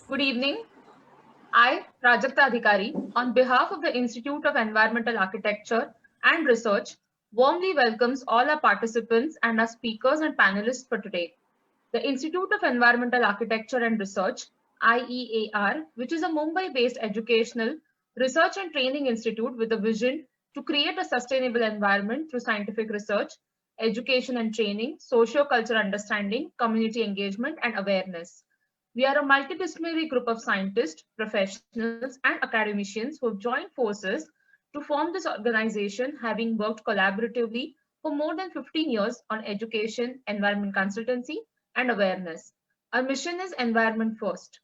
Good evening. I, Prajakta Adhikari, on behalf of the Institute of Environmental Architecture and Research, warmly welcomes all our participants and our speakers and panelists for today. The Institute of Environmental Architecture and Research, IEAR, which is a Mumbai-based educational research and training institute with a vision to create a sustainable environment through scientific research, education and training, socio-cultural understanding, community engagement, and awareness. We are a multidisciplinary group of scientists, professionals, and academicians who have joined forces to form this organization, having worked collaboratively for more than 15 years on education, environment consultancy, and awareness. Our mission is Environment First.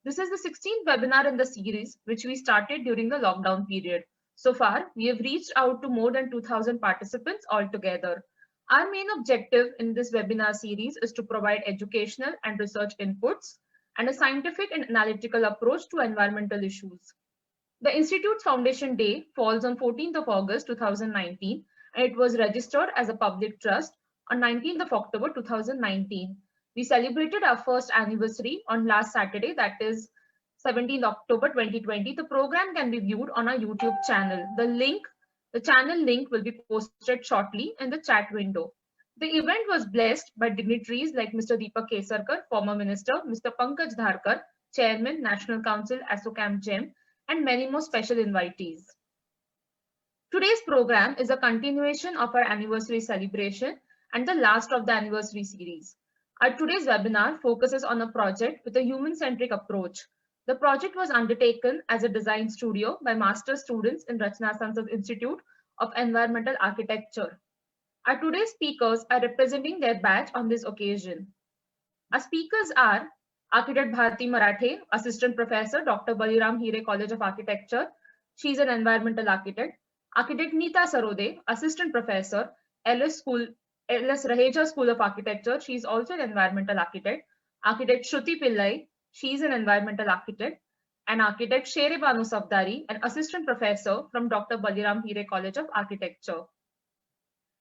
This is the 16th webinar in the series, which we started during the lockdown period. So far, we have reached out to more than 2,000 participants altogether. Our main objective in this webinar series is to provide educational and research inputs and a scientific and analytical approach to environmental issues. The Institute's foundation day falls on 14th of August 2019, and it was registered as a public trust on 19th of October 2019. We celebrated our first anniversary on last Saturday, that is 17th October 2020. The program can be viewed on our YouTube channel. The channel link will be posted shortly in the chat window. The event was blessed by dignitaries like Mr. Deepak Kesarkar, former minister, Mr. Pankaj Dharkar, chairman, National Council, ASSOCHAM GEM, and many more special invitees. Today's program is a continuation of our anniversary celebration and the last of the anniversary series. Our today's webinar focuses on a project with a human-centric approach. The project was undertaken as a design studio by master students in Rachna Sansad Institute of Environmental Architecture. Our today's speakers are representing their batch on this occasion. Our speakers are Architect Bharti Marathe, Assistant Professor, Dr. Baliram Hire College of Architecture. She is an environmental architect. Architect Neeta Sarode, Assistant Professor, LS Raheja School of Architecture. She is also an environmental architect. Architect Shruti Pillai, she is an environmental architect. And Architect Shere Banu Safdari, an Assistant Professor from Dr. Baliram Hire College of Architecture.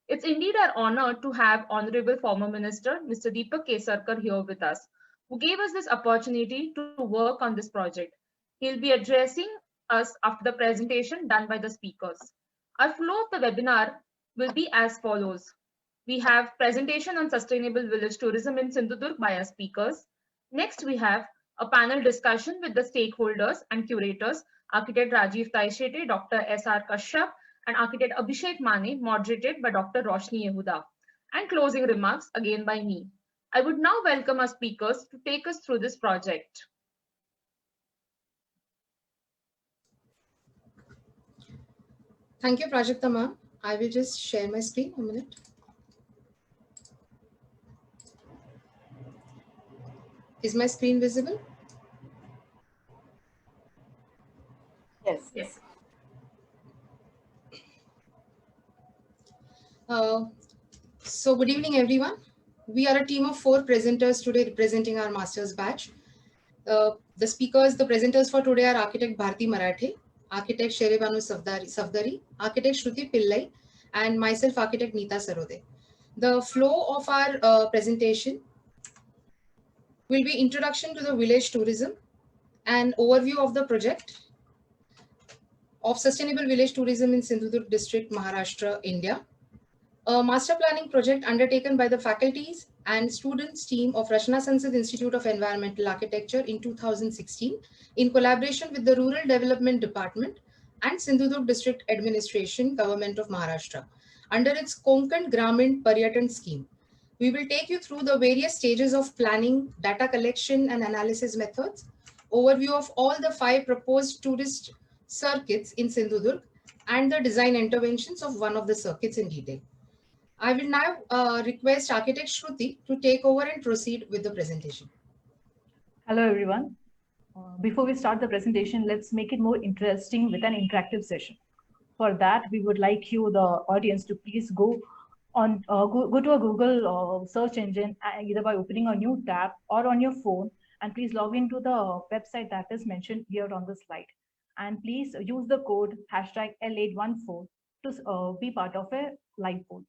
It's indeed our honor to have Honorable Former Minister, Mr. Deepak Kesarkar here with us, who gave us this opportunity to work on this project. He'll be addressing us after the presentation done by the speakers. Our flow of the webinar will be as follows. We have presentation on sustainable village tourism in Sindhudurg by our speakers. Next, we have a panel discussion with the stakeholders and curators, Architect Rajiv Taishete, Dr. S.R. Kashyap, and Architect Abhishek Mane, moderated by Dr. Roshni Yehuda, and closing remarks again by me. I would now welcome our speakers to take us through this project. Thank you, Prajakta ma'am. I will just share my screen a minute. Is my screen visible? Yes. Yes. So good evening, everyone. We are a team of 4 presenters today representing our master's batch. The presenters for today are Architect Bharti Marathe, Architect Shere Banu Safdari, Architect Shruti Pillai, and myself, Architect Neeta Sarode. The flow of our presentation will be introduction to the village tourism, an overview of the project of sustainable village tourism in Sindhudurg district, Maharashtra, India. A master planning project undertaken by the faculties and students team of Rachna Sansad Institute of Environmental Architecture in 2016 in collaboration with the Rural Development Department and Sindhudurg District Administration, Government of Maharashtra, under its Konkan Gramin Paryatan scheme. We will take you through the various stages of planning, data collection and analysis methods, overview of all the 5 proposed tourist circuits in Sindhudurg, and the design interventions of one of the circuits in detail. I will now request Architect Shruti to take over and proceed with the presentation. Hello, everyone. Before we start the presentation, let's make it more interesting with an interactive session. For that, we would like you, the audience, to please go to a Google search engine, either by opening a new tab or on your phone, and please log into the website that is mentioned here on the slide. And please use the code #L814 to be part of a live poll.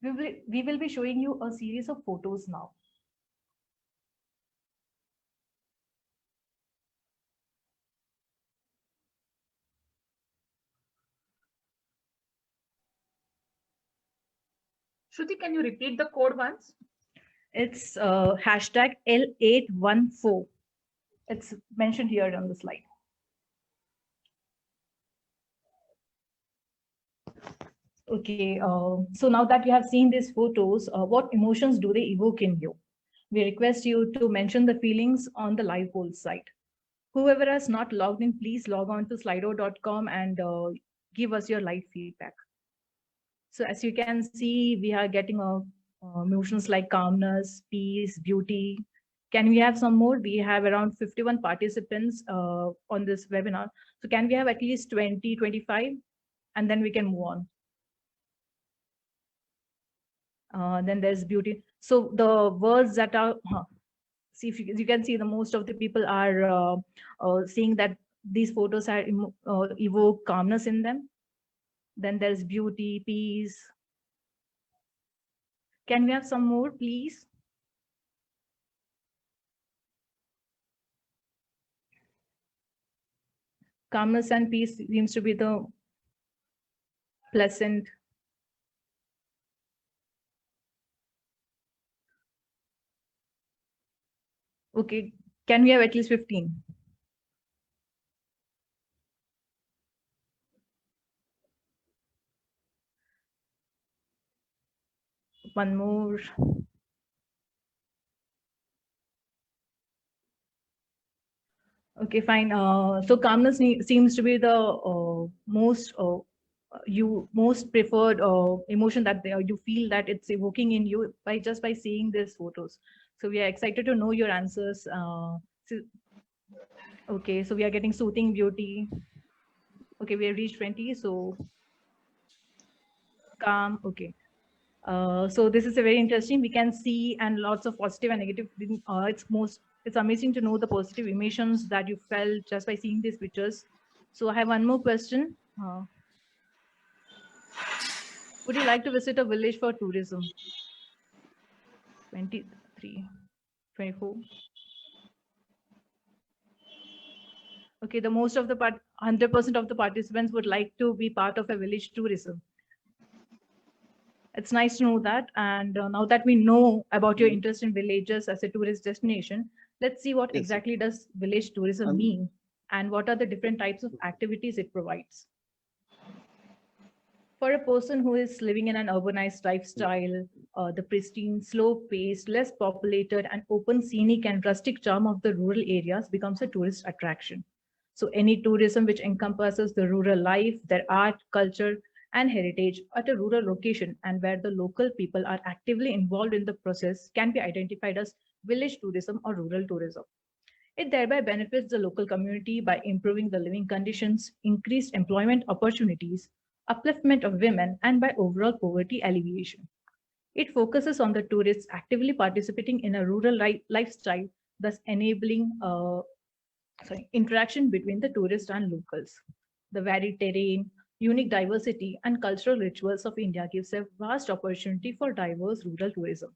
We will be showing you a series of photos now. Shruti, can you repeat the code once? It's hashtag L814. It's mentioned here on the slide. Okay, so now that you have seen these photos, what emotions do they evoke in you? We request you to mention the feelings on the live poll site. Whoever has not logged in, please log on to slido.com and give us your live feedback. So as you can see, we are getting emotions like calmness, peace, beauty. Can we have some more? We have around 51 participants on this webinar. So can we have at least 20, 25? And then we can move on. Then there's beauty. So the words that are, see if you can see the most of the people are seeing that these photos are evoke calmness in them. Then there's beauty, peace. Can we have some more, please? Calmness and peace seems to be the pleasant. Okay, can we have at least 15? One more. Okay, fine. So calmness seems to be the most preferred emotion that you feel that it's evoking in you by seeing these photos. So we are excited to know your answers. Okay, so we are getting soothing, beauty. Okay, we have reached 20. So calm. Okay. So this is a very interesting. We can see and lots of positive and negative. It's amazing to know the positive emotions that you felt just by seeing these pictures. So I have one more question. Would you like to visit a village for tourism? 23, 24. Okay, the most of the 100% of the participants would like to be part of a village tourism. It's nice to know that. And now that we know about your interest in villages as a tourist destination, let's see what exactly does village tourism mean and what are the different types of activities it provides. For a person who is living in an urbanized lifestyle, the pristine, slow-paced, less populated and open scenic and rustic charm of the rural areas becomes a tourist attraction. So any tourism which encompasses the rural life, their art, culture, and heritage at a rural location and where the local people are actively involved in the process can be identified as village tourism or rural tourism. It thereby benefits the local community by improving the living conditions, increased employment opportunities, upliftment of women, and by overall poverty alleviation. It focuses on the tourists actively participating in a rural lifestyle, thus enabling interaction between the tourists and locals. The varied terrain, unique diversity, and cultural rituals of India gives a vast opportunity for diverse rural tourism.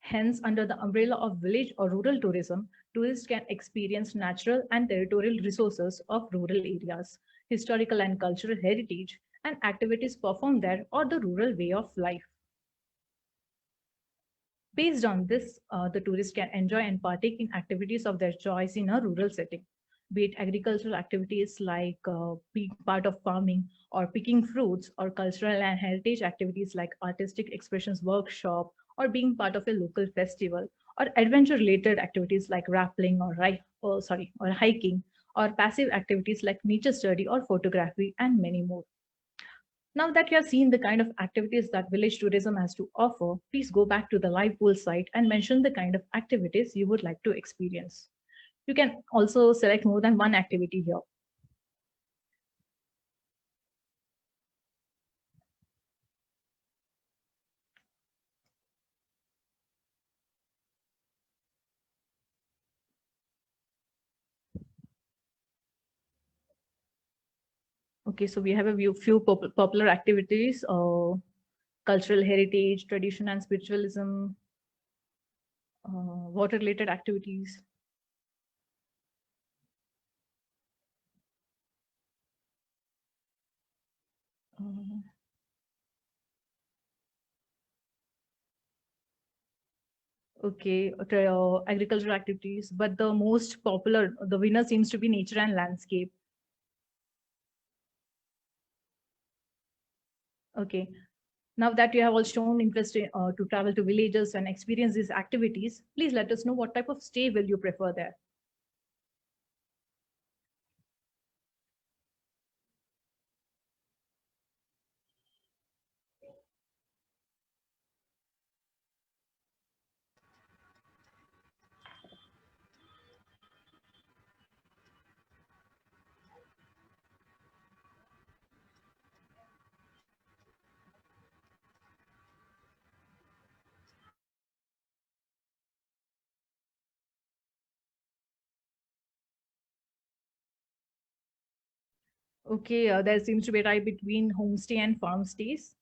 Hence, under the umbrella of village or rural tourism, tourists can experience natural and territorial resources of rural areas, historical and cultural heritage, and activities performed there or the rural way of life. Based on this, the tourist can enjoy and partake in activities of their choice in a rural setting, be it agricultural activities like being part of farming or picking fruits, or cultural and heritage activities like artistic expressions workshop or being part of a local festival, or adventure related activities like rappelling or hiking, or passive activities like nature study or photography, and many more. Now that you have seen the kind of activities that village tourism has to offer, please go back to the live pool site and mention the kind of activities you would like to experience. You can also select more than one activity here. Okay, so we have a few popular activities. cultural heritage, tradition and spiritualism, water-related activities. Okay, agricultural activities, but the most popular, the winner seems to be nature and landscape. Okay, now that you have all shown interest to travel to villages and experience these activities, please let us know what type of stay will you prefer there. Okay, there seems to be a tie between homestay and farm stays.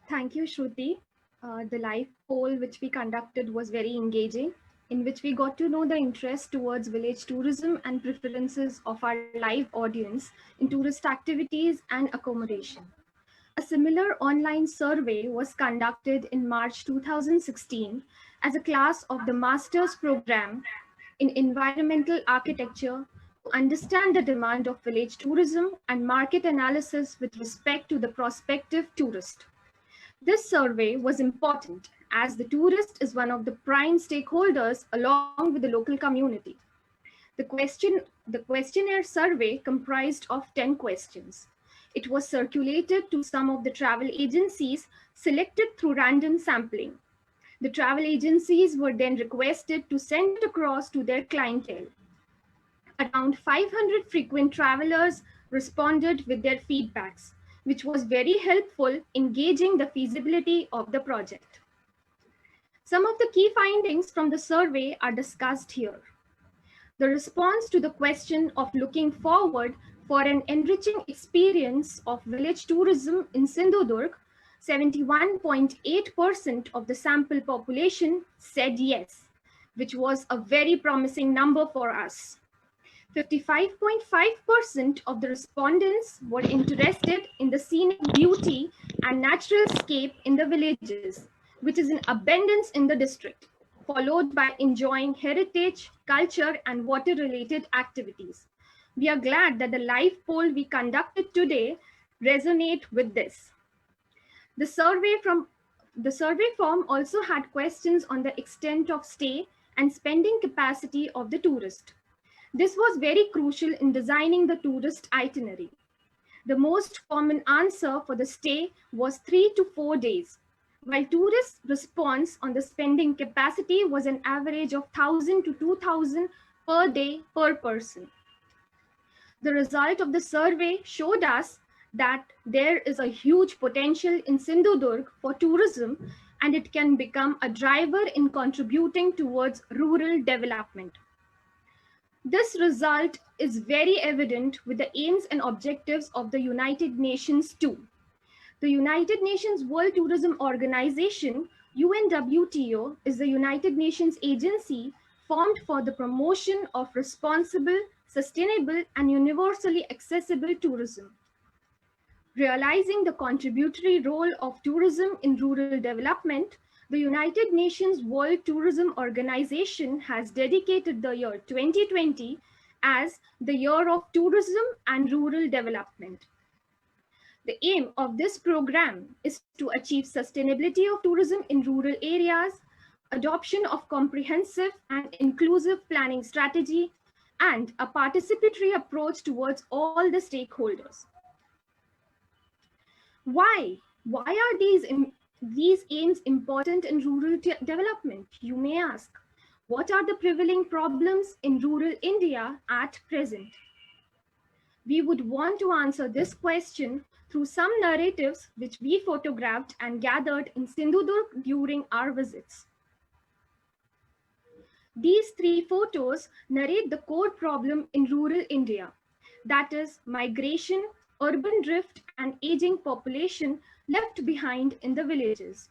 Thank you, Shruti. The live poll which we conducted was very engaging, in which we got to know the interest towards village tourism and preferences of our live audience in tourist activities and accommodation. A similar online survey was conducted in March 2016 as a class of the master's program in environmental architecture to understand the demand of village tourism and market analysis with respect to the prospective tourist. This survey was important as the tourist is one of the prime stakeholders along with the local community. The questionnaire survey comprised of 10 questions. It was circulated to some of the travel agencies selected through random sampling. The travel agencies were then requested to send it across to their clientele. Around 500 frequent travelers responded with their feedbacks, which was very helpful in gauging the feasibility of the project. Some of the key findings from the survey are discussed here. The response to the question of looking forward for an enriching experience of village tourism in Sindhudurg, 71.8% of the sample population said yes, which was a very promising number for us. 55.5% of the respondents were interested in the scenic beauty and natural scape in the villages, which is in abundance in the district, followed by enjoying heritage, culture, and water-related activities. We are glad that the live poll we conducted today resonate with this. The survey form also had questions on the extent of stay and spending capacity of the tourist. This was very crucial in designing the tourist itinerary. The most common answer for the stay was 3 to 4 days, while tourists' response on the spending capacity was an average of 1,000 to 2,000 per day per person. The result of the survey showed us that there is a huge potential in Sindhudurg for tourism, and it can become a driver in contributing towards rural development. This result is very evident with the aims and objectives of the United Nations too. The United Nations World Tourism Organization, UNWTO, is the United Nations agency formed for the promotion of responsible, sustainable, and universally accessible tourism. Realizing the contributory role of tourism in rural development, the United Nations World Tourism Organization has dedicated the year 2020 as the Year of Tourism and Rural Development. The aim of this program is to achieve sustainability of tourism in rural areas, adoption of comprehensive and inclusive planning strategy, and a participatory approach towards all the stakeholders. Why? Why are these aims important in rural development? You may ask. What are the prevailing problems in rural India at present? We would want to answer this question through some narratives which we photographed and gathered in Sindhudurg during our visits. These three photos narrate the core problem in rural India, that is, migration, urban drift, and aging population left behind in the villages.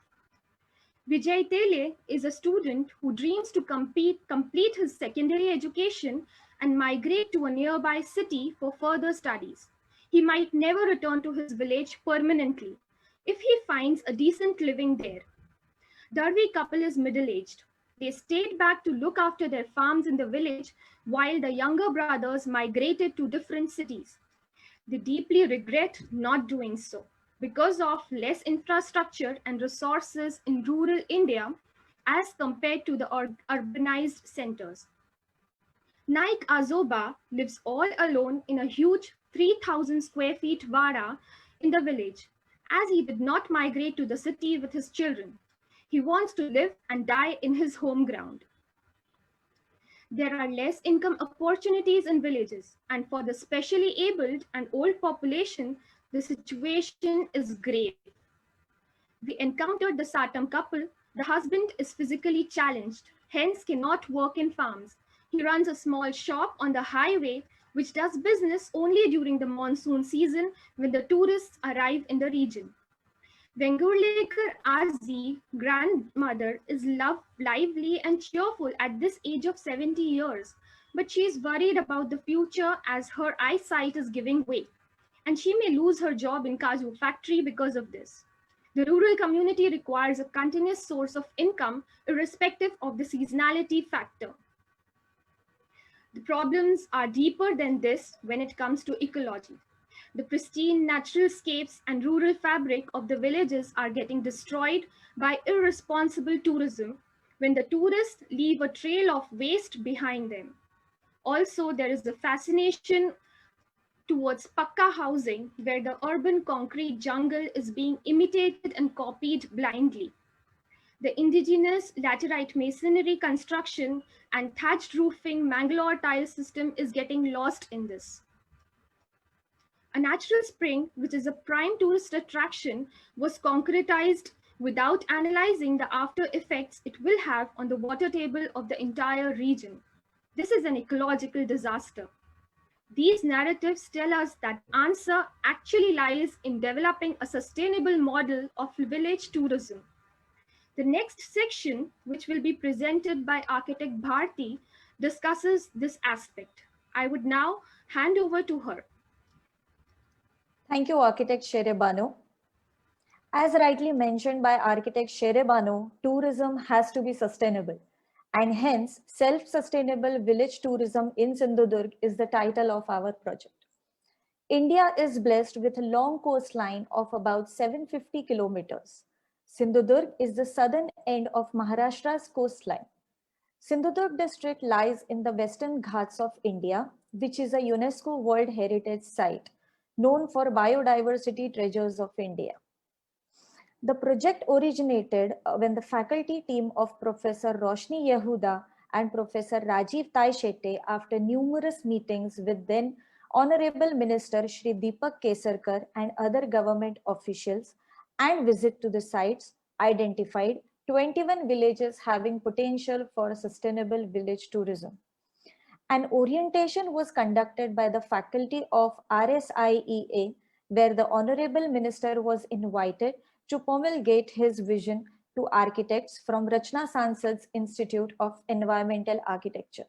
Vijay Tele is a student who dreams to complete his secondary education and migrate to a nearby city for further studies. He might never return to his village permanently if he finds a decent living there. Darvi couple is middle-aged. They stayed back to look after their farms in the village while the younger brothers migrated to different cities. They deeply regret not doing so because of less infrastructure and resources in rural India as compared to the urbanized centers. Naik Azoba lives all alone in a huge 3,000 square feet vada in the village, as he did not migrate to the city with his children. He wants to live and die in his home ground. There are less income opportunities in villages, and for the specially abled and old population, the situation is grave. We encountered the Satam couple. The husband is physically challenged, hence cannot work in farms. He runs a small shop on the highway, which does business only during the monsoon season when the tourists arrive in the region. Vengurlekar Azi, grandmother, is lively and cheerful at this age of 70 years, but she is worried about the future as her eyesight is giving way, and she may lose her job in Kaju factory because of this. The rural community requires a continuous source of income irrespective of the seasonality factor. The problems are deeper than this when it comes to ecology. The pristine natural scapes and rural fabric of the villages are getting destroyed by irresponsible tourism when the tourists leave a trail of waste behind them. Also, there is a fascination towards pakka housing where the urban concrete jungle is being imitated and copied blindly. The indigenous laterite masonry construction and thatched roofing Mangalore tile system is getting lost in this. A natural spring, which is a prime tourist attraction, was concretized without analyzing the after effects it will have on the water table of the entire region. This is an ecological disaster. These narratives tell us that the answer actually lies in developing a sustainable model of village tourism. The next section, which will be presented by architect Bharti, discusses this aspect. I would now hand over to her. Thank you, Architect Shere Banu. As rightly mentioned by Architect Shere Banu, tourism has to be sustainable, and hence self-sustainable village tourism in Sindhudurg is the title of our project. India is blessed with a long coastline of about 750 kilometers. Sindhudurg is the southern end of Maharashtra's coastline. Sindhudurg district lies in the Western Ghats of India, which is a UNESCO World Heritage Site, known for biodiversity treasures of India. The project originated when the faculty team of Professor Roshni Yehuda and Professor Rajiv Tai Shete, after numerous meetings with then Honorable Minister Shri Deepak Kesarkar and other government officials and visit to the sites, identified 21 villages having potential for sustainable village tourism. An orientation was conducted by the faculty of RSIEA, where the Honorable Minister was invited to promulgate his vision to architects from Rachna Sansad's Institute of Environmental Architecture.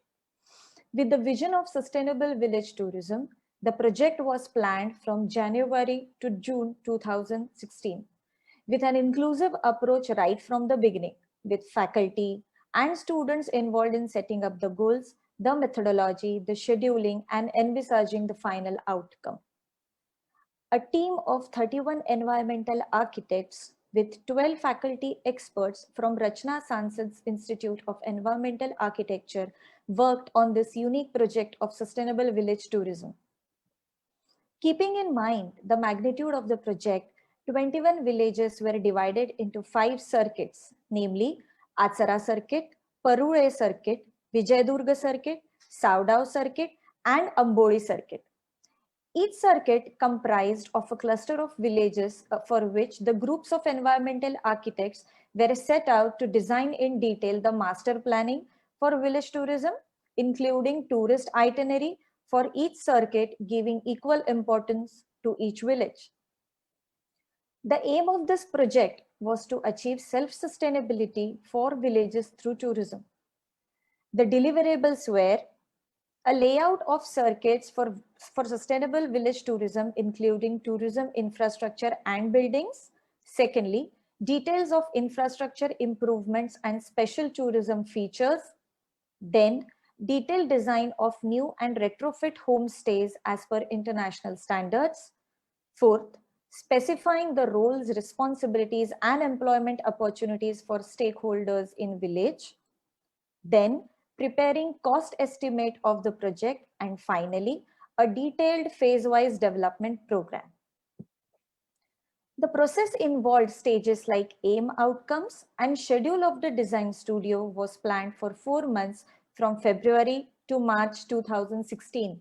With the vision of sustainable village tourism, the project was planned from January to June 2016, with an inclusive approach right from the beginning, with faculty and students involved in setting up the goals, the methodology, the scheduling, and envisaging the final outcome. A team of 31 environmental architects with 12 faculty experts from Rachna Sansad's Institute of Environmental Architecture worked on this unique project of sustainable village tourism. Keeping in mind the magnitude of the project, 21 villages were divided into 5 circuits, namely Atsara Circuit, Parule Circuit, Vijayadurga Circuit, Savdao Circuit, and Amboli Circuit. Each circuit comprised of a cluster of villages for which the groups of environmental architects were set out to design in detail the master planning, for village tourism, including tourist itinerary for each circuit, giving equal importance to each village. The aim of this project was to achieve self-sustainability for villages through tourism. The deliverables were a layout of circuits for sustainable village tourism, including tourism infrastructure and buildings. Secondly, details of infrastructure improvements and special tourism features. Then, detailed design of new and retrofit homestays as per international standards. Fourth, specifying the roles, responsibilities, and employment opportunities for stakeholders in village. Then, preparing cost estimate of the project, and finally, a detailed phase-wise development program. The process involved stages like aim outcomes, and schedule of the design studio was planned for 4 months from February to March 2016.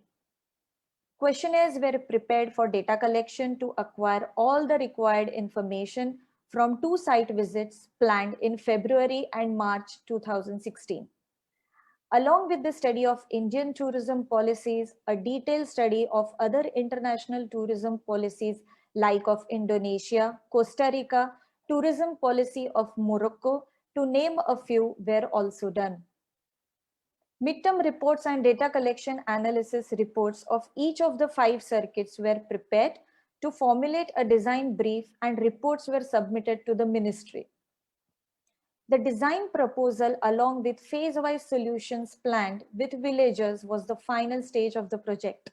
Questionnaires were prepared for data collection to acquire all the required information from 2 site visits planned in February and March 2016. Along with the study of Indian tourism policies, a detailed study of other international tourism policies like of Indonesia, Costa Rica, tourism policy of Morocco, to name a few, were also done. Midterm reports and data collection analysis reports of each of the 5 circuits were prepared to formulate a design brief, and reports were submitted to the ministry. The design proposal along with phase-wise solutions planned with villagers was the final stage of the project.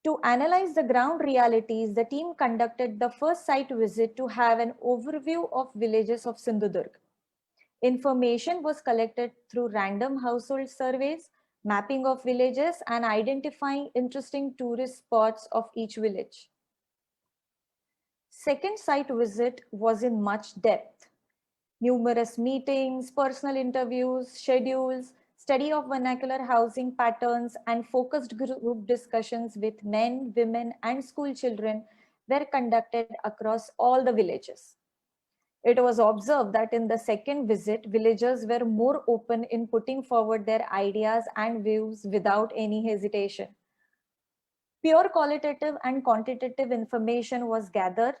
To analyze the ground realities, the team conducted the first site visit to have an overview of villages of Sindhudurg. Information was collected through random household surveys, mapping of villages, and identifying interesting tourist spots of each village. Second site visit was in much depth. Numerous meetings, personal interviews, schedules, study of vernacular housing patterns, and focused group discussions with men, women, and school children were conducted across all the villages. It was observed that in the second visit, villagers were more open in putting forward their ideas and views without any hesitation. Pure qualitative and quantitative information was gathered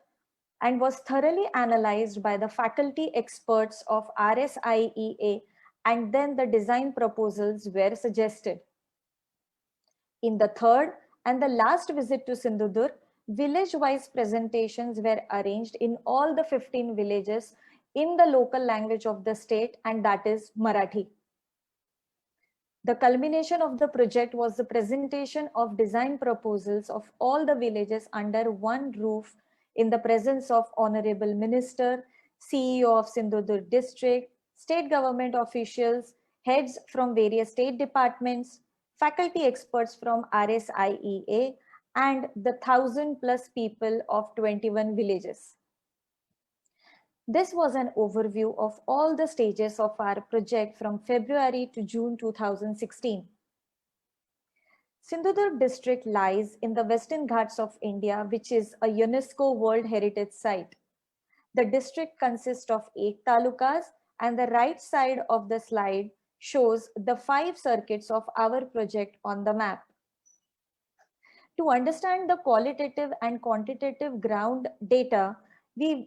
and was thoroughly analyzed by the faculty experts of RSIEA, and then the design proposals were suggested. In the third and the last visit to Sindhudurg, village-wise presentations were arranged in all the 15 villages in the local language of the state, and that is Marathi. The culmination of the project was the presentation of design proposals of all the villages under one roof in the presence of Honorable Minister, CEO of Sindhudurg district, state government officials, heads from various state departments, faculty experts from RSIEA, and the 1,000+ people of 21 villages. This was an overview of all the stages of our project from February to June 2016. Sindhudurg district lies in the Western Ghats of India, which is a UNESCO World Heritage Site. The district consists of 8 talukas, and the right side of the slide shows the 5 circuits of our project on the map. To understand the qualitative and quantitative ground data, we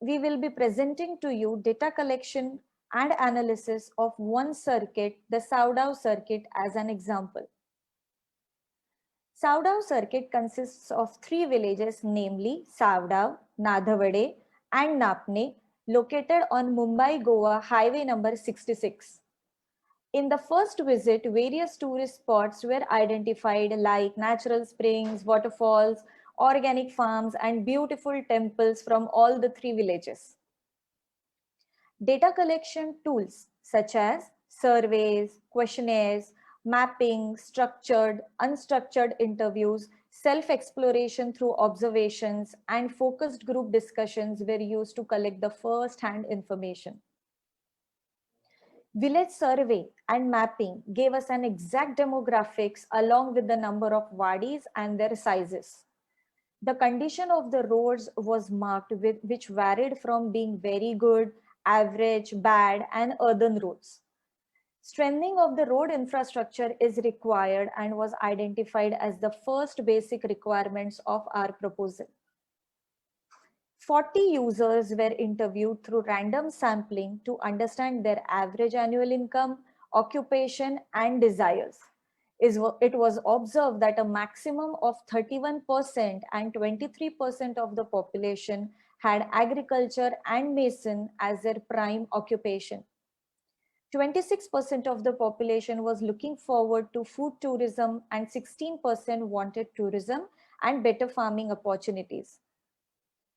will be presenting to you data collection and analysis of one circuit, the Saudao circuit, as an example. Saudao circuit consists of 3 villages, namely Saudao, Nadhavade, and Napne, located on Mumbai-Goa highway number 66. In the first visit, various tourist spots were identified like natural springs, waterfalls, organic farms, and beautiful temples from all the 3 villages. Data collection tools such as surveys, questionnaires, mapping, structured, unstructured interviews, self-exploration through observations, and focused group discussions were used to collect the first-hand information. Village survey and mapping gave us an exact demographics along with the number of wadis and their sizes. The condition of the roads was marked with which varied from being very good, average, bad, and earthen roads. Strengthening of the road infrastructure is required and was identified as the first basic requirements of our proposal. 40 users were interviewed through random sampling to understand their average annual income, occupation, and desires. It was observed that a maximum of 31% and 23% of the population had agriculture and mason as their prime occupation. 26% of the population was looking forward to food tourism and 16% wanted tourism and better farming opportunities.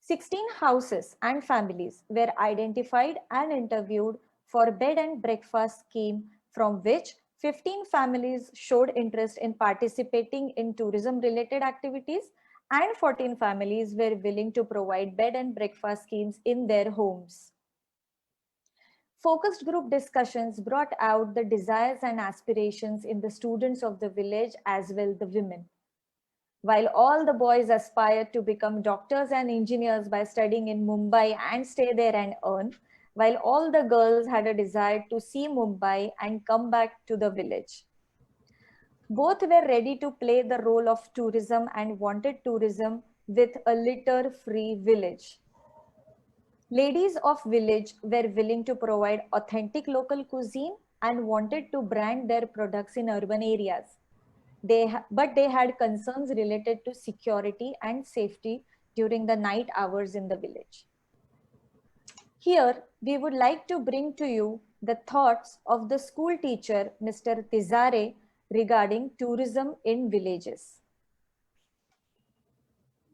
16 houses and families were identified and interviewed for bed and breakfast scheme, from which 15 families showed interest in participating in tourism related activities and 14 families were willing to provide bed and breakfast schemes in their homes. Focused group discussions brought out the desires and aspirations in the students of the village as well the women. While all the boys aspired to become doctors and engineers by studying in Mumbai and stay there and earn, while all the girls had a desire to see Mumbai and come back to the village. Both were ready to play the role of tourism and wanted tourism with a litter-free village. Ladies of village were willing to provide authentic local cuisine and wanted to brand their products in urban areas. But they had concerns related to security and safety during the night hours in the village. Here, we would like to bring to you the thoughts of the school teacher, Mr. Tizare, regarding tourism in villages.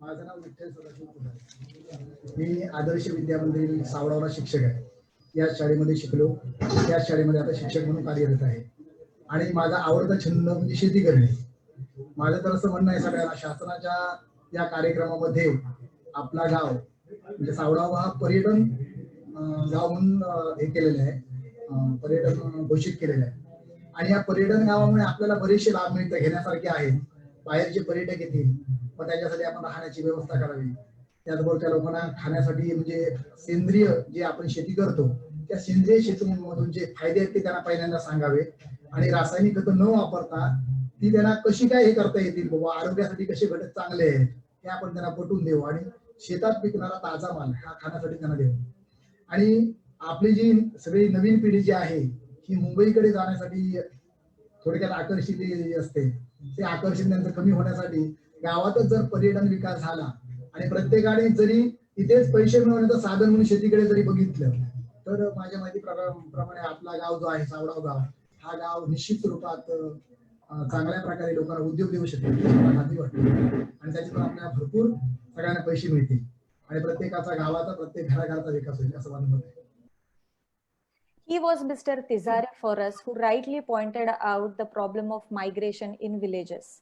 माझं नाव विठ्ठल सदाशिव पुजारी. मी आदर्श विद्यामंदिर सावडावला शिक्षक आहे. या शाळेमध्ये शिकलो. त्या शाळेमध्ये आता शिक्षक म्हणून कार्यरत आहे. आणि माझा आवडता छंद म्हणजे शेती करणे. माझं तर असं म्हणणं आहे सगळ्यांना, शासनाच्या या कार्यक्रमामध्ये आपला गाव म्हणजे सावडाव हा पर्यटन गाव म्हणून हे केलेलं आहे, पर्यटन घोषित केलेलं आहे. आणि या पर्यटन गावामुळे आपल्याला बरेचसे लाभ घेण्यासारखे आहेत. बाहेरचे पर्यटक येतील, पण त्याच्यासाठी आपण राहण्याची व्यवस्था करावी. त्याचबरोबर त्या लोकांना खाण्यासाठी म्हणजे सेंद्रिय जे आपण शेती करतो त्या सेंद्रिय शेतीमधून जे फायदे आहेत ते त्यांना पहिल्यांदा सांगावे. आणि रासायनिक खतं न वापरता ती त्यांना कशी काय हे करता येतील, बाबा आरोग्यासाठी कसे घटक चांगले आहेत हे आपण त्यांना पटवून देऊ. आणि शेतात पिकणारा ताजा माल हा खाण्यासाठी त्यांना देऊ. आणि आपली जी सगळी नवीन पिढी जी आहे ही मुंबईकडे जाण्यासाठी थोडक्यात आकर्षित असते. ते आकर्षण त्यांचं कमी होण्यासाठी गावातच जर पर्यटन विकास झाला आणि प्रत्येकाने जरी इथेच पैसे मिळवण्याचं साधन म्हणून शेतीकडे जरी बघितलं तर माझ्या माहितीप्रमाणे आपला गाव जो आहे सावडाव गाव हा गाव निश्चित रूपात चांगल्या प्रकारे लोकांना उद्योग देऊ शकेल मला खात्री वाटते. आणि त्याच्यातून आपल्याला भरपूर सगळ्यांना पैसे मिळतील आणि प्रत्येकाचा गावाचा प्रत्येक घराघराचा विकास होईल असं माझं मत आहे. He was Mr. Tizare for us, who rightly pointed out the problem of migration in villages.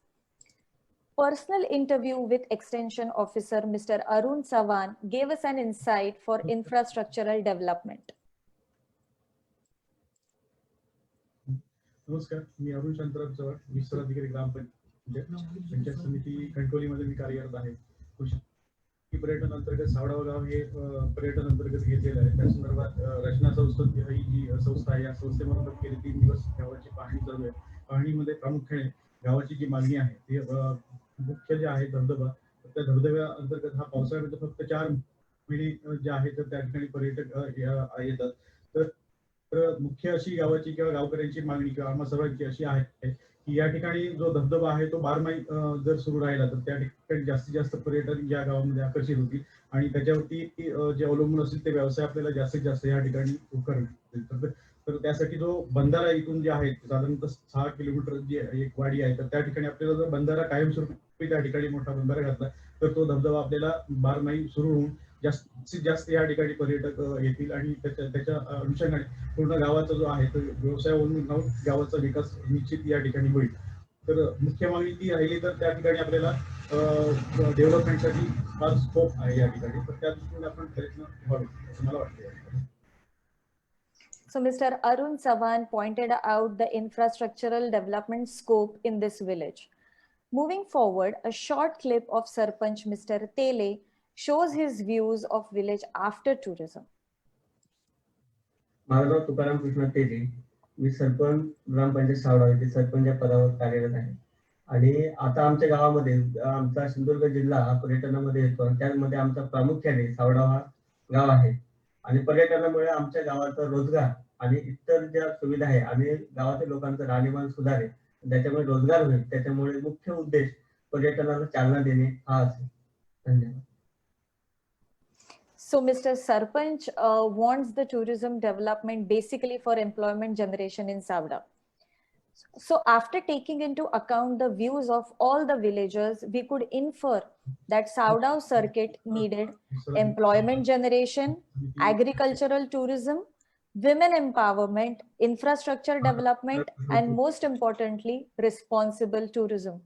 Personal interview with Extension Officer Mr. Arun Sawan gave us an insight for infrastructural development. नमस्कार, मी अरुण शांतराव चव्हाण, विस्तार अधिकारी ग्रामपंचायत समिती कंटोलीमध्ये मी कार्यरत आहे. कृषी पर्यटन अंतर्गत सावडाव गाव हे पर्यटन अंतर्गत घेतलेलं आहे. त्या संदर्भात रचना संस्था ही जी संस्था आहे या संस्थेमार्फत गेले 3 दिवस गावाची पाहणी चालू आहे. पाहणीमध्ये प्रामुख्याने गावाची जी मागणी आहे ती मुख्य जे आहे धबधबा, त्या धबधब्या अंतर्गत हा पावसाळ्यामध्ये फक्त 4 महिने जे आहे तर त्या ठिकाणी पर्यटक येतात. तर मुख्य अशी गावाची किंवा गावकऱ्यांची मागणी किंवा आम्हा सर्वांची अशी आहे की या ठिकाणी जो धबधबा आहे तो 12 जर सुरू राहिला तर त्या ठिकाणी जास्तीत जास्त पर्यटन या गावामध्ये आकर्षित होतील आणि त्याच्यावरती जे अवलंबून असतील ते व्यवसाय आपल्याला जास्तीत जास्त या ठिकाणी करतील. तर त्यासाठी जो बंधारा इथून जे आहे साधारणतः 6 किलोमीटर जी एक वाडी आहे तर त्या ठिकाणी आपल्याला जर बंधारा कायमस्वरूपी त्या ठिकाणी मोठा बंधारा घातला तर तो धबधबा आपल्याला 12 सुरू होऊन जास्तीत जास्त या ठिकाणी पर्यटक येतील आणि त्याच्या अनुषंगाने पूर्ण गावाचा जो आहे तो व्यवसायावरून गावाचा विकास निश्चित या ठिकाणी होईल. तर मुख्य मागणी ती राहिली तर त्या ठिकाणी आपल्याला डेव्हलपमेंटसाठी फार स्कोप आहे या ठिकाणी. तर त्या दृष्टीने आपण प्रयत्न व्हावे असं मला वाटतं. So Mr. Arun Sawan pointed out the infrastructural development scope in this village. Moving forward, a short clip of Sarpanch Mr. Tele shows his views of village after tourism. माझं नाव तुकाराम कृष्ण तेले. मी सरपंच ग्रामपंचायत सावडा येथे सरपंच या पदावर कार्यरत आहे. आणि आता आमच्या गावामध्ये आमचा सिंधुदुर्ग जिल्हा हा पर्यटनामध्ये येतो. त्यामध्ये आमचा प्रामुख्याने सावडा हा गाव आहे. आणि पर्यटनामुळे आमच्या गावाचा रोजगार आणि इतर ज्या सुविधा आहे आणि गावातील लोकांचं राहणीमान सुधारेल, त्याच्यामुळे रोजगार होईल. त्याच्यामुळे मुख्य उद्देश पर्यटनाला चालना देणे हा असेल. धन्यवाद. So Mr. Sarpanch wants the tourism development basically for employment generation in Savda. So after taking into account the views of all the villagers, we could infer that Savda circuit needed employment generation, agricultural tourism, women empowerment, infrastructure development, and most importantly, responsible tourism.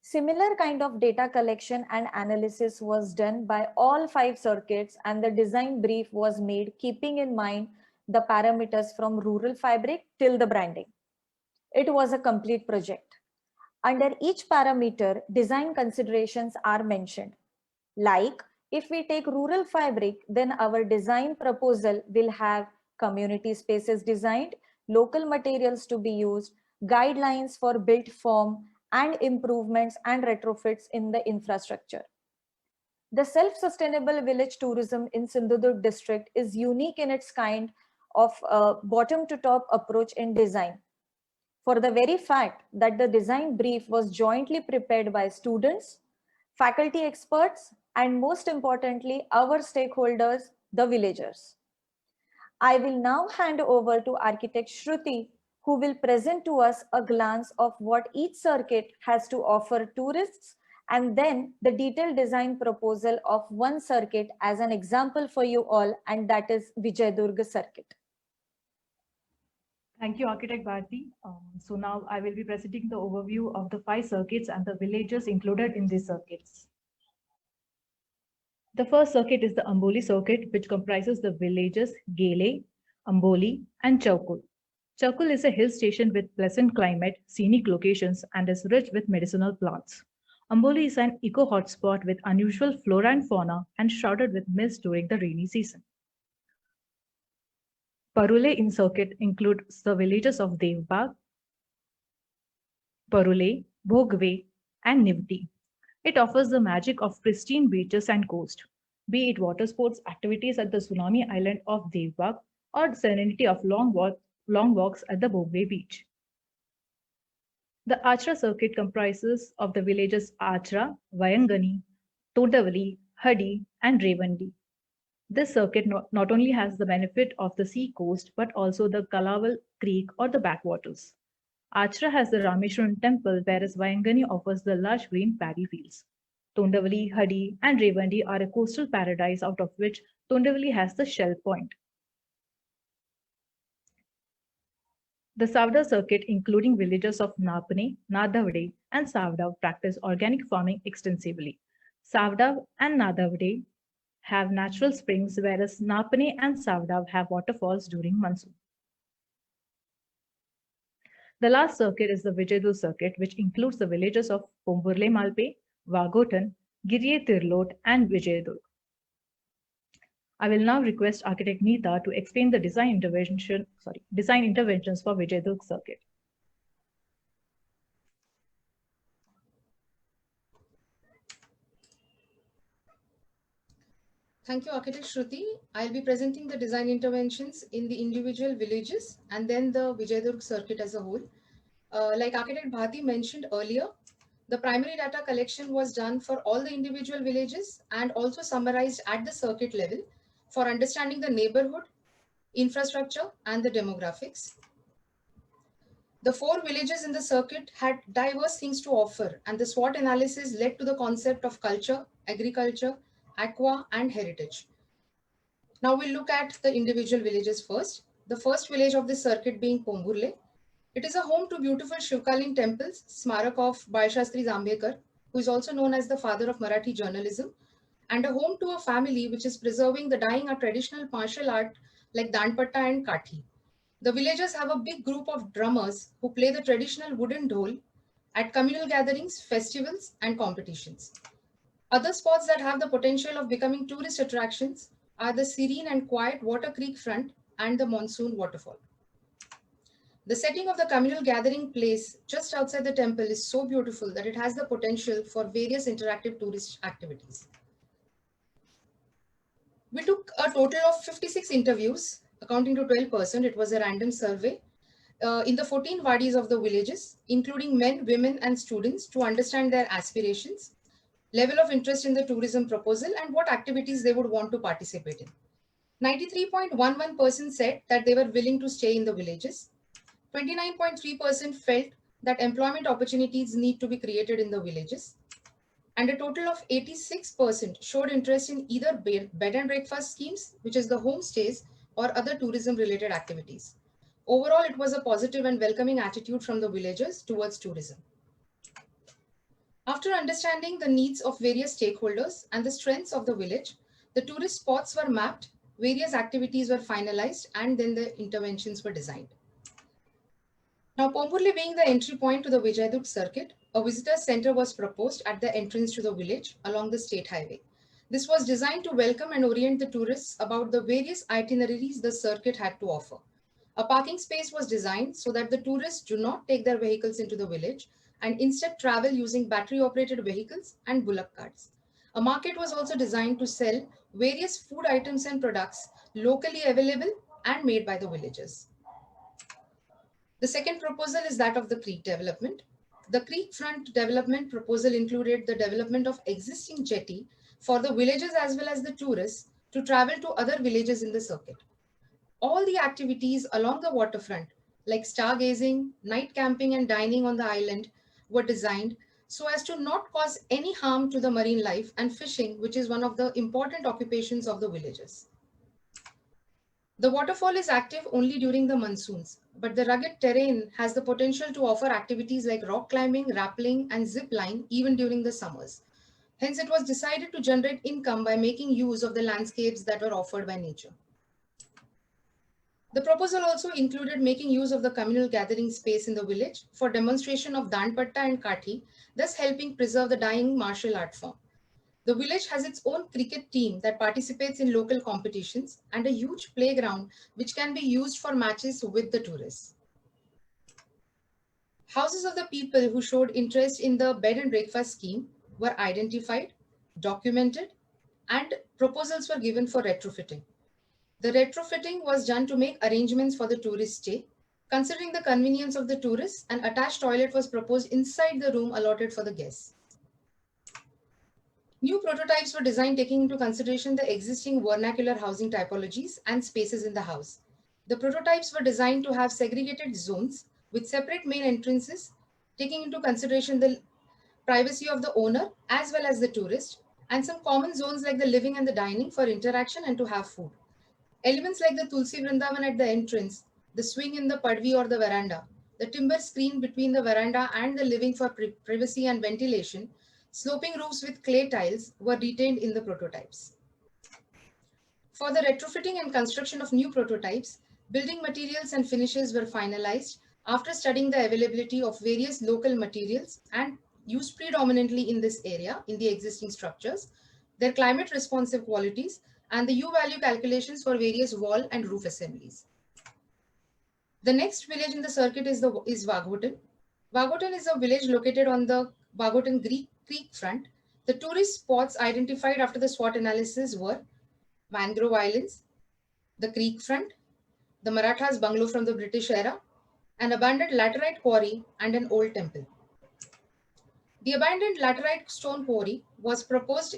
Similar kind of data collection and analysis was done by all 5 circuits, and the design brief was made keeping in mind the parameters from rural fabric till the branding. It was a complete project. Under each parameter, design considerations are mentioned. Like, if we take rural fabric, then our design proposal will have community spaces designed, local materials to be used, guidelines for built form, and improvements and retrofits in the infrastructure. The self-sustainable village tourism in Sindhudurg district is unique in its kind of bottom-to-top approach in design. For the very fact that the design brief was jointly prepared by students, faculty experts, and most importantly, our stakeholders, the villagers. I will now hand over to architect Shruti, who will present to us a glance of what each circuit has to offer tourists, and then the detailed design proposal of one circuit as an example for you all, and that is Vijayadurga circuit. Thank you, Architect Bharti. So now I will be presenting the overview of the 5 circuits and the villages included in these circuits. The first circuit is the Amboli circuit, which comprises the villages Gele, Amboli, and Chaukul. Chaukul is a hill station with pleasant climate, scenic locations, and is rich with medicinal plants. Amboli is an eco hotspot with unusual flora and fauna and shrouded with mist during the rainy season. Parule in circuit includes the villages of Devbag, Parule, Bhogwe, and Nivti. It offers the magic of pristine beaches and coast, be it water sports activities at the Tsunami Island of Devbag or the serenity of long walks at the Bhogwe beach. The Achra circuit comprises of the villages Achra, Vayangani, Tondavali, Hadi, and Revandi. This circuit not only has the benefit of the sea coast, but also the Kalaval Creek or the backwaters. Achra has the Rameshwaran temple, whereas Vayangani offers the lush green paddy fields. Tondavali, Hadi, and Revandi are a coastal paradise, out of which Tondavali has the Shell Point. The Savda circuit, including villages of Napane, Nadavade, and Savda, practice organic farming extensively. Savda and Nadavade have natural springs, whereas Napane and Savda have waterfalls during monsoon. The last circuit is the Vijayadurga circuit, which includes the villages of Pomburle Malpe, Vagotan, Girye Tirlot, and Vijayadurga. I will now request Architect Neeta to explain the design interventions for Vijayadurga circuit. Thank you, Architect Shruti. I'll be presenting the design interventions in the individual villages and then the Vijayadurga circuit as a whole. Like Architect Bharti mentioned earlier, the primary data collection was done for all the individual villages and also summarized at the circuit level for understanding the neighborhood, infrastructure, and the demographics. The 4 villages in the circuit had diverse things to offer, and the SWOT analysis led to the concept of culture, agriculture, aqua, and heritage. Now we'll look at the individual villages first. The first village of this circuit being Pomburle. It is a home to beautiful Shivkalin temples, Smarak of Balshastri Zambekar, who is also known as the father of Marathi journalism, and a home to a family which is preserving the dying art traditional martial art like Danpatta and Kathi. The villagers have a big group of drummers who play the traditional wooden dhol at communal gatherings, festivals, and competitions. Other spots that have the potential of becoming tourist attractions are the serene and quiet Water Creek front and the monsoon waterfall. The setting of the communal gathering place just outside the temple is so beautiful that it has the potential for various interactive tourist activities. We took a total of 56 interviews, accounting to 12%. It was a random survey in the 14 wadis of the villages, including men, women, and students, to understand their aspirations, level of interest in the tourism proposal, and what activities they would want to participate in. 93.11% said that they were willing to stay in the villages. 29.3% felt that employment opportunities need to be created in the villages. And a total of 86% showed interest in either bed and breakfast schemes, which is the homestays, or other tourism related activities. Overall, it was a positive and welcoming attitude from the villagers towards tourism. After understanding the needs of various stakeholders and the strengths of the village, the tourist spots were mapped, various activities were finalized, and then the interventions were designed. Now, Pomburli being the entry point to the Vijayadurg circuit, a visitor center was proposed at the entrance to the village along the state highway. This was designed to welcome and orient the tourists about the various itineraries the circuit had to offer. A parking space was designed so that the tourists do not take their vehicles into the village and instead travel using battery-operated vehicles and bullock carts. A market was also designed to sell various food items and products locally available and made by the villagers. The second proposal is that of the creek development. The creek front development proposal included the development of existing jetty for the villagers as well as the tourists to travel to other villages in the circuit. All the activities along the waterfront, like stargazing, night camping, and dining on the island, were designed so as to not cause any harm to the marine life and fishing, which is one of the important occupations of the villagers. The waterfall is active only during the monsoons, but the rugged terrain has the potential to offer activities like rock climbing, rappelling, and zip line even during the summers. Hence, it was decided to generate income by making use of the landscapes that were offered by nature. The proposal also included making use of the communal gathering space in the village for demonstration of Danpatta and Kathi, thus helping preserve the dying martial art form. The village has its own cricket team that participates in local competitions and a huge playground which can be used for matches with the tourists. Houses of the people who showed interest in the bed and breakfast scheme were identified, documented, and proposals were given for retrofitting. The retrofitting was done to make arrangements for the tourist stay. Considering the convenience of the tourists, an attached toilet was proposed inside the room allotted for the guests. New prototypes were designed taking into consideration the existing vernacular housing typologies and spaces in the house. The prototypes were designed to have segregated zones with separate main entrances, taking into consideration the privacy of the owner as well as the tourist, and some common zones like the living and the dining for interaction and to have food. Elements like the Tulsi Vrindavan at the entrance, the swing in the padvi or the veranda, the timber screen between the veranda and the living for privacy and ventilation, sloping roofs with clay tiles were retained in the prototypes. For the retrofitting and construction of new prototypes, building materials and finishes were finalized after studying the availability of various local materials and used predominantly in this area in the existing structures, their climate responsive qualities, and the U-value calculations for various wall and roof assemblies. The next village in the circuit is Waghotan. Waghotan is a village located on the Waghotan Creek front. The tourist spots identified after the SWOT analysis were Mangrove Islands, the creek front, the Marathas' bungalow from the British era, an abandoned laterite quarry, and an old temple. The abandoned laterite stone quarry was proposed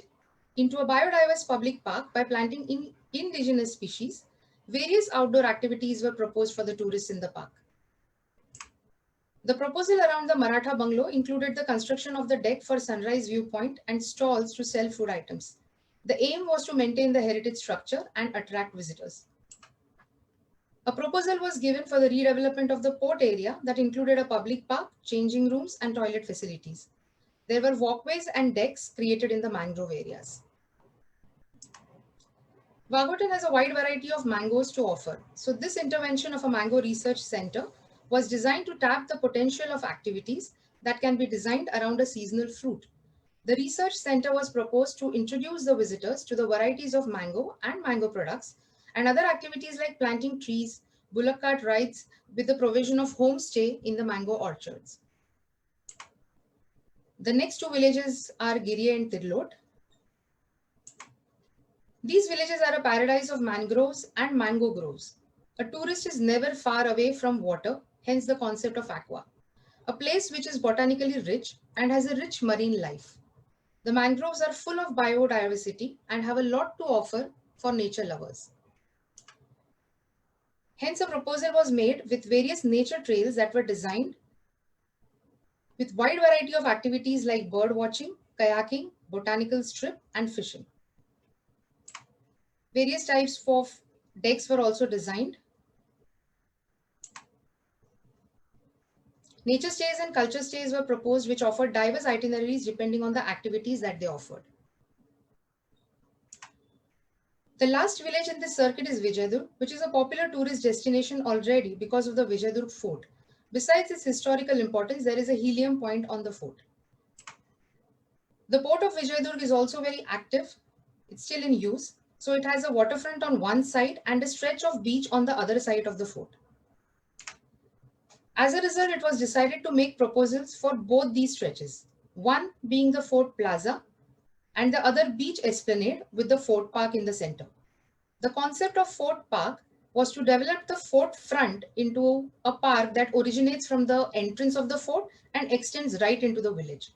into a biodiverse public park by planting indigenous species. Various outdoor activities were proposed for the tourists in the park. The proposal around the Maratha bungalow included the construction of the deck for sunrise viewpoint and stalls to sell food items. The aim was to maintain the heritage structure and attract visitors. A proposal was given for the redevelopment of the port area that included a public park, changing rooms, and toilet facilities. There were walkways and decks created in the mangrove areas. Waghotan has a wide variety of mangoes to offer. So this intervention of a mango research center was designed to tap the potential of activities that can be designed around a seasonal fruit. The research center was proposed to introduce the visitors to the varieties of mango and mango products and other activities like planting trees, bullock cart rides with the provision of homestay in the mango orchards. The next two villages are Giriya and Tirlot. These villages are a paradise of mangroves and mango groves. A tourist is never far away from water, hence the concept of aqua. A place which is botanically rich and has a rich marine life. The mangroves are full of biodiversity and have a lot to offer for nature lovers. Hence, a proposal was made with various nature trails that were designed with wide variety of activities like bird watching, kayaking, botanical strip, and fishing. Various types of decks were also designed. Nature stays and culture stays were proposed, which offered diverse itineraries depending on the activities that they offered. The last village in this circuit is Vijayadurg, which is a popular tourist destination already because of the Vijayadurg fort. Besides its historical importance, there is a helium point on the fort. The port of Vijayadurg is also very active. It's still in use. So it has a waterfront on one side and a stretch of beach on the other side of the fort. As a result, it was decided to make proposals for both these stretches, one being the Fort Plaza and the other beach esplanade with the Fort Park in the center. The concept of Fort Park was to develop the fort front into a park that originates from the entrance of the fort and extends right into the village.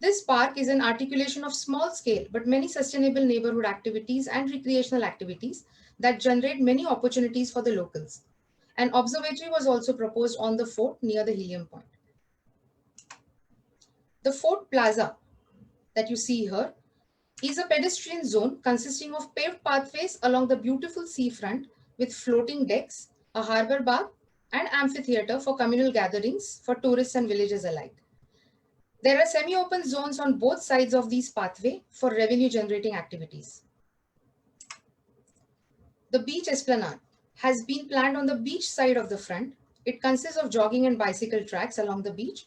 This park is an articulation of small scale but many sustainable neighborhood activities and recreational activities that generate many opportunities for the locals. An observatory was also proposed on the fort near the helium point. The Fort Plaza that you see here is a pedestrian zone consisting of paved pathways along the beautiful seafront with floating decks, a harbor bar, and amphitheater for communal gatherings for tourists and villagers alike. There are semi-open zones on both sides of these pathways for revenue-generating activities. The beach esplanade has been planned on the beach side of the front. It consists of jogging and bicycle tracks along the beach,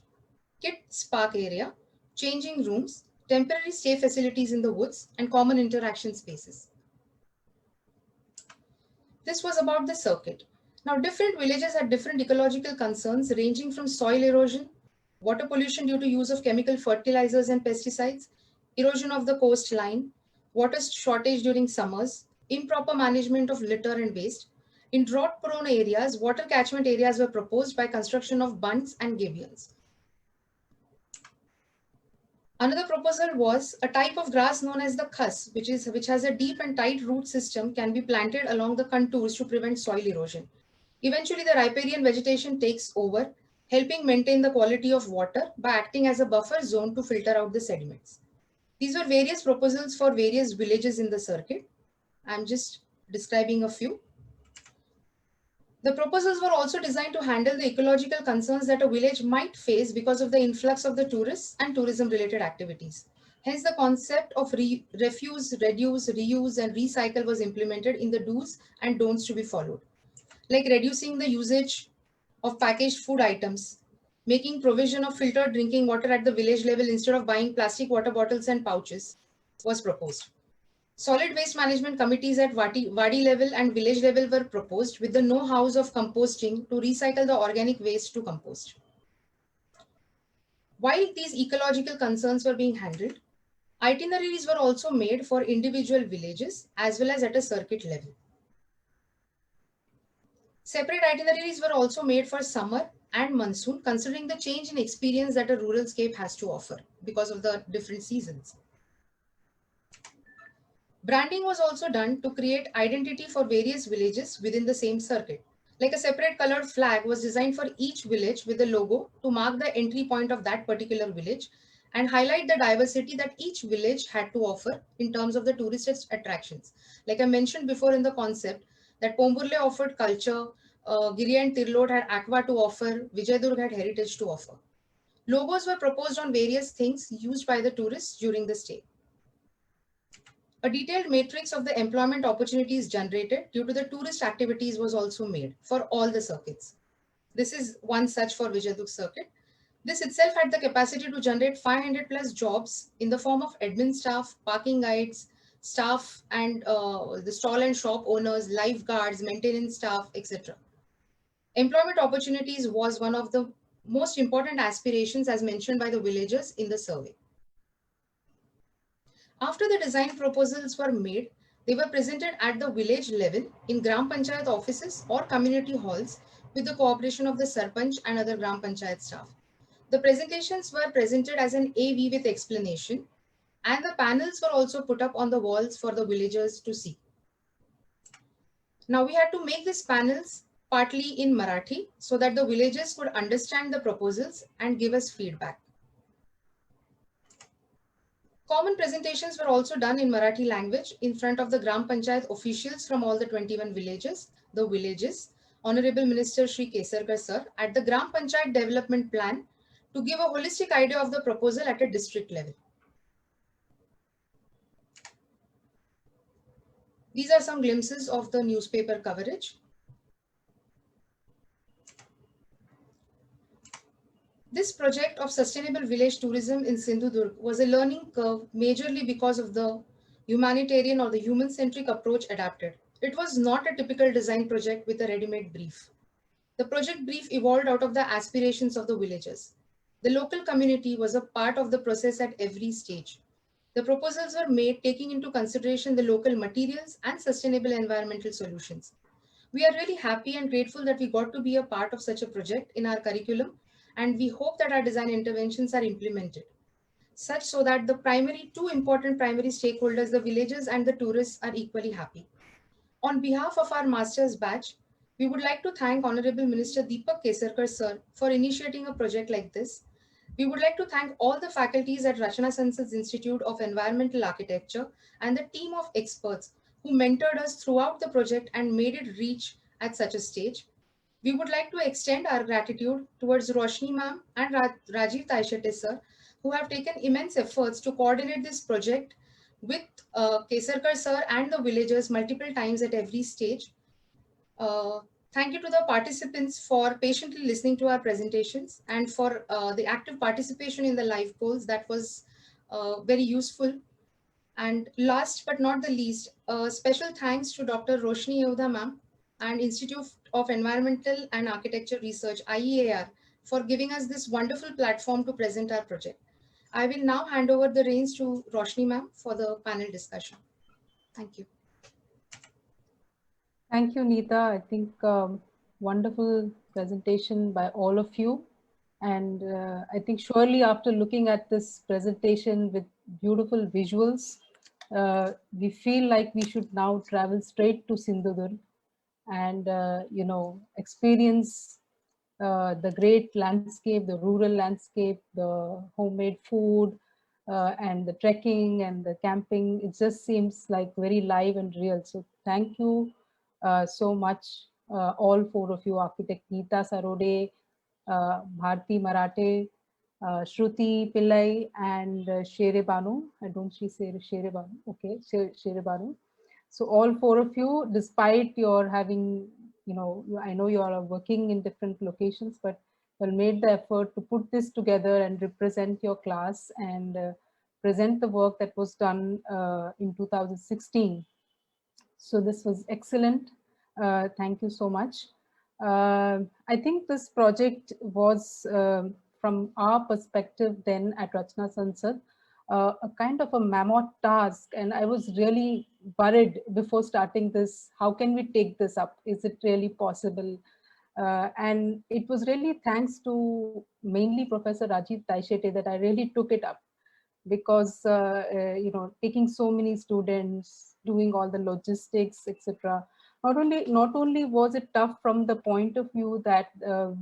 kids park area, changing rooms, temporary stay facilities in the woods, and common interaction spaces. This was about the circuit. Now, different villages had different ecological concerns ranging from soil erosion, water pollution due to use of chemical fertilizers and pesticides, erosion of the coastline, water shortage during summers, improper management of litter and waste. In drought-prone areas, water catchment areas were proposed by construction of bunds and gabions. Another proposal was a type of grass known as the khas, which has a deep and tight root system, can be planted along the contours to prevent soil erosion. Eventually, the riparian vegetation takes over, helping maintain the quality of water by acting as a buffer zone to filter out the sediments. These were various proposals for various villages in the circuit. I'm just describing a few. The proposals were also designed to handle the ecological concerns that a village might face because of the influx of the tourists and tourism-related activities. Hence, the concept of refuse, reduce, reuse, and recycle was implemented in the do's and don'ts to be followed, like reducing the usage of packaged food items, making provision of filtered drinking water at the village level instead of buying plastic water bottles and pouches was proposed. Solid waste management committees at Wadi level and village level were proposed with the know-hows of composting to recycle the organic waste to compost. While these ecological concerns were being handled, itineraries were also made for individual villages as well as at a circuit level. Separate itineraries were also made for summer and monsoon, considering the change in experience that a rural scape has to offer because of the different seasons. Branding was also done to create identity for various villages within the same circuit. Like a separate colored flag was designed for each village with a logo to mark the entry point of that particular village and highlight the diversity that each village had to offer in terms of the tourist attractions. Like I mentioned before in the concept that Pomburle offered culture, Giriya and Tirlot had aqua to offer, Vijayadurg had heritage to offer. Logos were proposed on various things used by the tourists during the stay. A detailed matrix of the employment opportunities generated due to the tourist activities was also made for all the circuits. This is one such for Vijayadurg circuit. This itself had the capacity to generate 500 plus jobs in the form of admin staff, parking guides, staff and the stall and shop owners, lifeguards, maintenance staff, etc. Employment opportunities was one of the most important aspirations as mentioned by the villagers in the survey. After the design proposals were made, they were presented at the village level in Gram Panchayat offices or community halls with the cooperation of the Sarpanch and other Gram Panchayat staff. The presentations were presented as an AV with explanation, and the panels were also put up on the walls for the villagers to see. Now we had to make these panels partly in Marathi so that the villagers could understand the proposals and give us feedback. Common presentations were also done in Marathi language in front of the Gram Panchayat officials from all the 21 villages, Honorable Minister Shri Kesarkar Sir, at the Gram Panchayat development plan to give a holistic idea of the proposal at a district level. These are some glimpses of the newspaper coverage. This project of sustainable village tourism in Sindhudurg was a learning curve majorly because of the humanitarian or the human-centric approach adapted. It was not a typical design project with a ready-made brief. The project brief evolved out of the aspirations of the villagers. The local community was a part of the process at every stage. The proposals were made taking into consideration the local materials and sustainable environmental solutions. We are really happy and grateful that we got to be a part of such a project in our curriculum, and we hope that our design interventions are implemented such so that the two important primary stakeholders, the villagers and the tourists, are equally happy. On behalf of our master's batch, we would like to thank Honorable Minister Deepak Kesarkar Sir for initiating a project like this. We would like to thank all the faculties at Rachana Sansad's Institute of Environmental Architecture and the team of experts who mentored us throughout the project and made it reach at such a stage. We would like to extend our gratitude towards Roshni ma'am and Rajiv Taishete sir, who have taken immense efforts to coordinate this project with Kesarkar sir and the villagers multiple times at every stage. Thank you to the participants for patiently listening to our presentations and for the active participation in the live polls. That was very useful. And last but not the least, special thanks to Dr. Roshni Yodha ma'am and Institute of Environmental and Architecture Research, IEAR, for giving us this wonderful platform to present our project. I will now hand over the reins to Roshni ma'am for the panel discussion. Thank you. Thank you, Neeta. I think wonderful presentation by all of you. And I think surely after looking at this presentation with beautiful visuals, we feel like we should now travel straight to Sindhudurg and, experience the great landscape, the rural landscape, the homemade food, and the trekking and the camping. It just seems like very live and real. So thank you so much, all four of you, Architect Neeta Sarode, Bharti Marathe, Shruti Pillai, and Shere Banu. I don't see Shere Banu. Okay, Shere Banu. So all four of you, despite your having, I know you are working in different locations, but you made the effort to put this together and represent your class and present the work that was done in 2016. So this was excellent. Thank you so much. I think this project was, from our perspective then at Rachana Sansad, a kind of a mammoth task. And I was really worried before starting this, how can we take this up? Is it really possible? And it was really thanks to mainly Professor Rajiv Taishete that I really took it up, because taking so many students, doing all the logistics, etc. Not only was it tough from the point of view that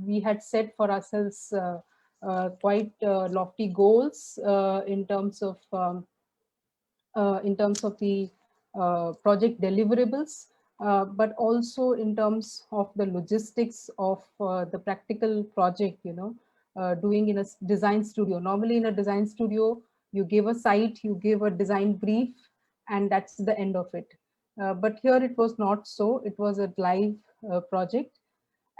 we had set for ourselves quite lofty goals in terms of the project deliverables, but also in terms of the logistics of the practical project. Doing in a design studio. Normally in a design studio, you give a site, you give a design brief, and that's the end of it. But here it was not so. It was a live project.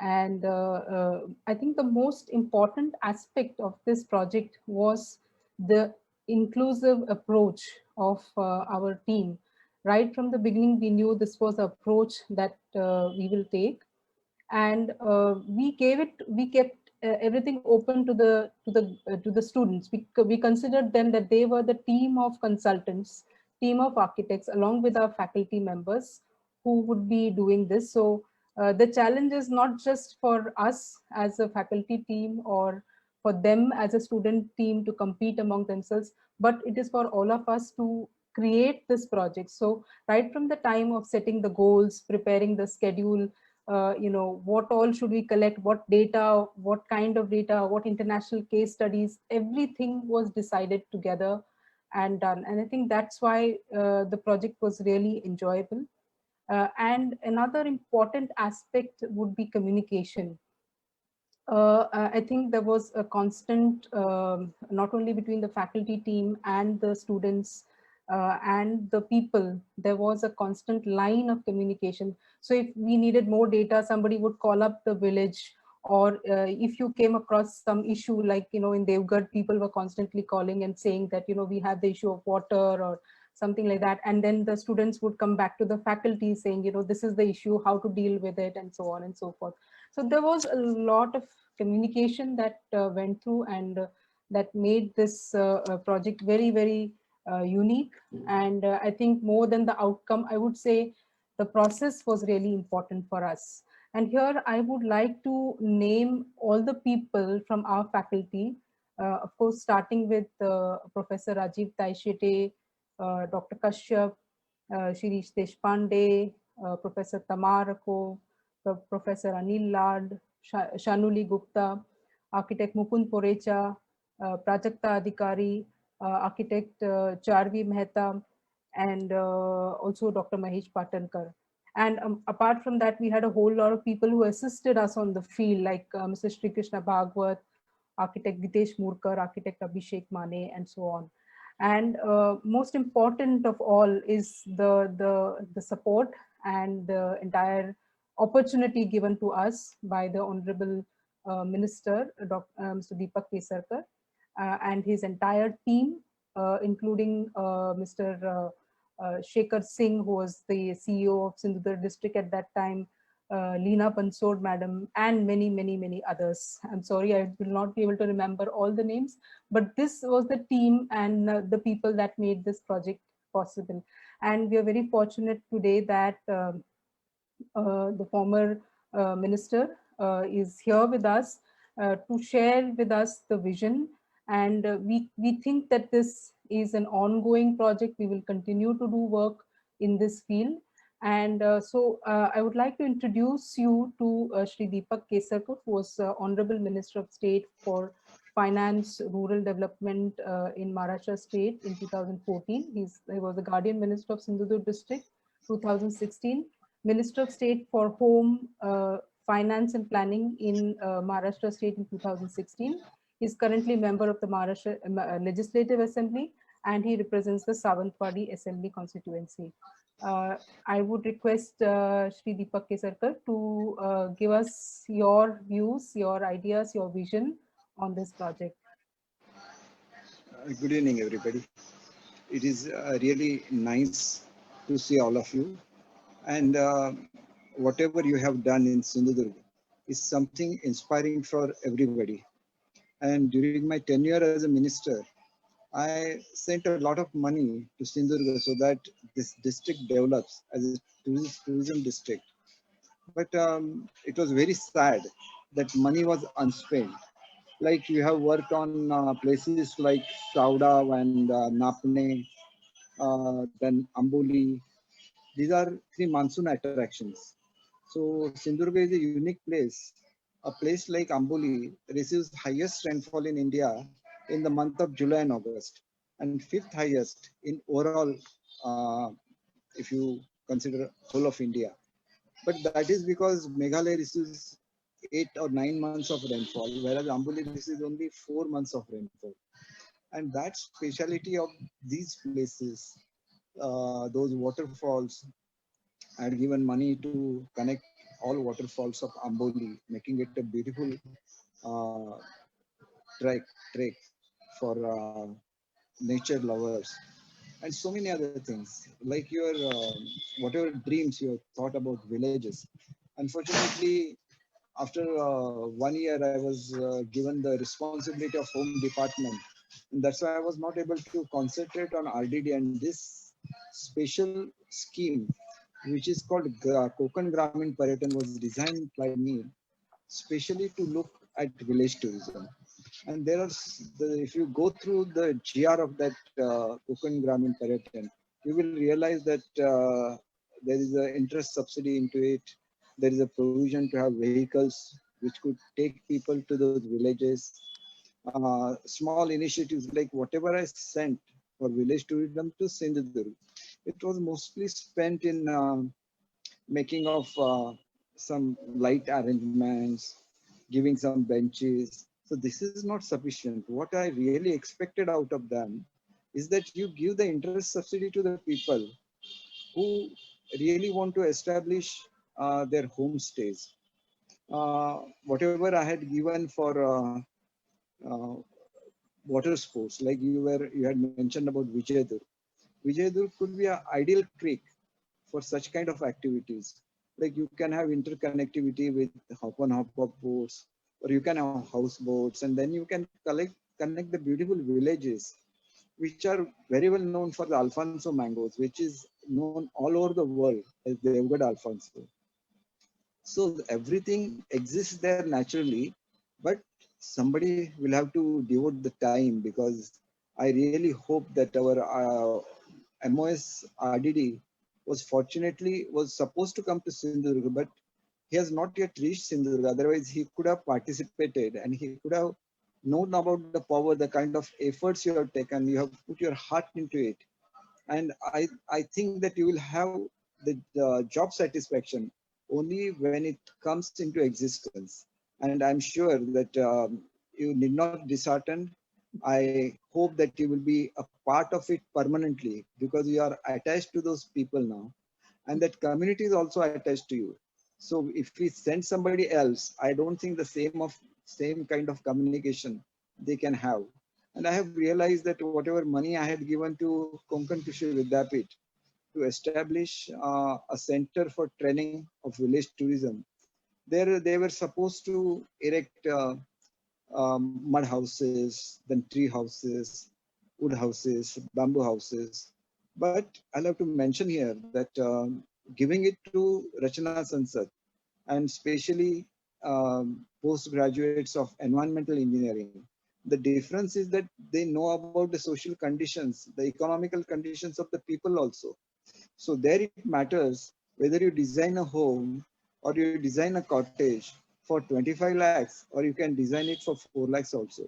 And I think the most important aspect of this project was the inclusive approach of our team. right from the beginning, we knew this was the approach that we will take, and we kept everything open to the students. We considered them that they were the team of consultants, team of architects, along with our faculty members who would be doing this. So the challenge is not just for us as a faculty team or for them as a student team to compete among themselves, but it is for all of us to create this project. So right from the time of setting the goals, preparing the schedule, what all should we collect, what data, what kind of data, what international case studies, everything was decided together and done. And I think that's why the project was really enjoyable. And another important aspect would be communication. I think there was a constant, not only between the faculty team and the students and the people, there was a constant line of communication. So if we needed more data, somebody would call up the village, or if you came across some issue, like, in Devgarh, people were constantly calling and saying that, we have the issue of water or something like that. And then the students would come back to the faculty saying, this is the issue, how to deal with it, and so on and so forth. So there was a lot of communication that went through, and that made this project very, very unique. And I think more than the outcome, I would say the process was really important for us. And here I would like to name all the people from our faculty, of course, starting with Professor Rajiv Taishete, Dr. Kashyap, Shirish Deshpande, Professor Tamar Rakov, Professor Anil Lad, Shanuli Gupta, architect Mukund Porecha, Prajakta Adhikari, architect Charvi Mehta, and also Dr. Mahesh Patankar. And apart from that, we had a whole lot of people who assisted us on the field, like Mr. Sri Krishna Bhagwat, architect Gitesh Murkar, architect Abhishek Mane, and so on. And most important of all is the support and the entire opportunity given to us by the Honorable Minister, Mr. Deepak Kesarkar, and his entire team, including Mr. Shekhar Singh, who was the CEO of Sindhudurg district at that time, Leena Pansod madam, and many, many, many others. I'm sorry, I will not be able to remember all the names, but this was the team and the people that made this project possible. And we are very fortunate today that the former minister is here with us to share with us the vision. And we think that this is an ongoing project. We will continue to do work in this field. And so I would like to introduce you to Shri Deepak Kesarkar, who was Honorable Minister of State for Finance, Rural Development in Maharashtra State in 2014. He was the Guardian Minister of Sindhudurg District, 2016. Minister of State for Home, Finance and Planning in Maharashtra State in 2016. He is currently member of the Maharashtra Legislative Assembly, and he represents the Sawantwadi Assembly constituency. I would request Shri Deepak Kesarkar to give us your views, your ideas, your vision on this project. Good evening, everybody. It is really nice to see all of you. And whatever you have done in Sindhudurg is something inspiring for everybody. And during my tenure as a minister, I sent a lot of money to Sindhudurg so that this district develops as a tourism district. But it was very sad that money was unspent. Like you have worked on places like Sauda and Napne, then Amboli. These are three monsoon attractions. So Sindhudurg is a unique place. A place like Amboli receives highest rainfall in India in the month of July and August, and fifth highest in overall, if you consider whole of India. But that is because Meghalaya receives 8 or 9 months of rainfall, whereas Amboli receives only 4 months of rainfall. And that speciality of these places, those waterfalls, I had given money to connect all waterfalls of Amboli, making it a beautiful trek for nature lovers. and so many other things, like your whatever dreams you have thought about villages. Unfortunately, after 1 year, I was given the responsibility of home department. And that's why I was not able to concentrate on RDD and this special scheme, which is called Konkan Gramin Pariyatan, was designed by me specially to look at village tourism. And there are, if you go through the GR of that Konkan Gramin Pariyatan, you will realize that there is an interest subsidy into it. There is a provision to have vehicles which could take people to those villages. Small initiatives like whatever I sent for village tourism to Sindhudurg, it was mostly spent in making of some light arrangements, giving some benches. So this is not sufficient. What I really expected out of them is that you give the interest subsidy to the people who really want to establish their homestays. Whatever I had given for uh, water sports, like you had mentioned about Vijayadur. Vijayadur could be an ideal creek for such kind of activities. Like you can have interconnectivity with hop-on-hop-off boats, or you can have houseboats, and then you can connect the beautiful villages, which are very well known for the Alfonso mangoes, which is known all over the world as the Devgad Alfonso. So everything exists there naturally, but somebody will have to devote the time, because I really hope that our MOS RDD was supposed to come to Sindhudurg, but he has not yet reached Sindhudurg. Otherwise, he could have participated and he could have known about the power, the kind of efforts you have taken. You have put your heart into it, and I think that you will have the job satisfaction only when it comes into existence. And I'm sure that you need not disheartened. I hope that you will be a part of it permanently, because you are attached to those people now, and that community is also attached to you. So if we send somebody else, I don't think the same kind of communication they can have. And I have realized that whatever money I had given to Konkan Krishi Vidyapit to establish a center for training of village tourism, there they were supposed to erect mud houses, then tree houses, wood houses, bamboo houses. But I'll have to mention here that giving it to Rachana Sansad, and especially postgraduates of environmental engineering, the difference is that they know about the social conditions, the economical conditions of the people also. So there it matters whether you design a home or you design a cottage for 25 lakhs, or you can design it for 4 lakhs also.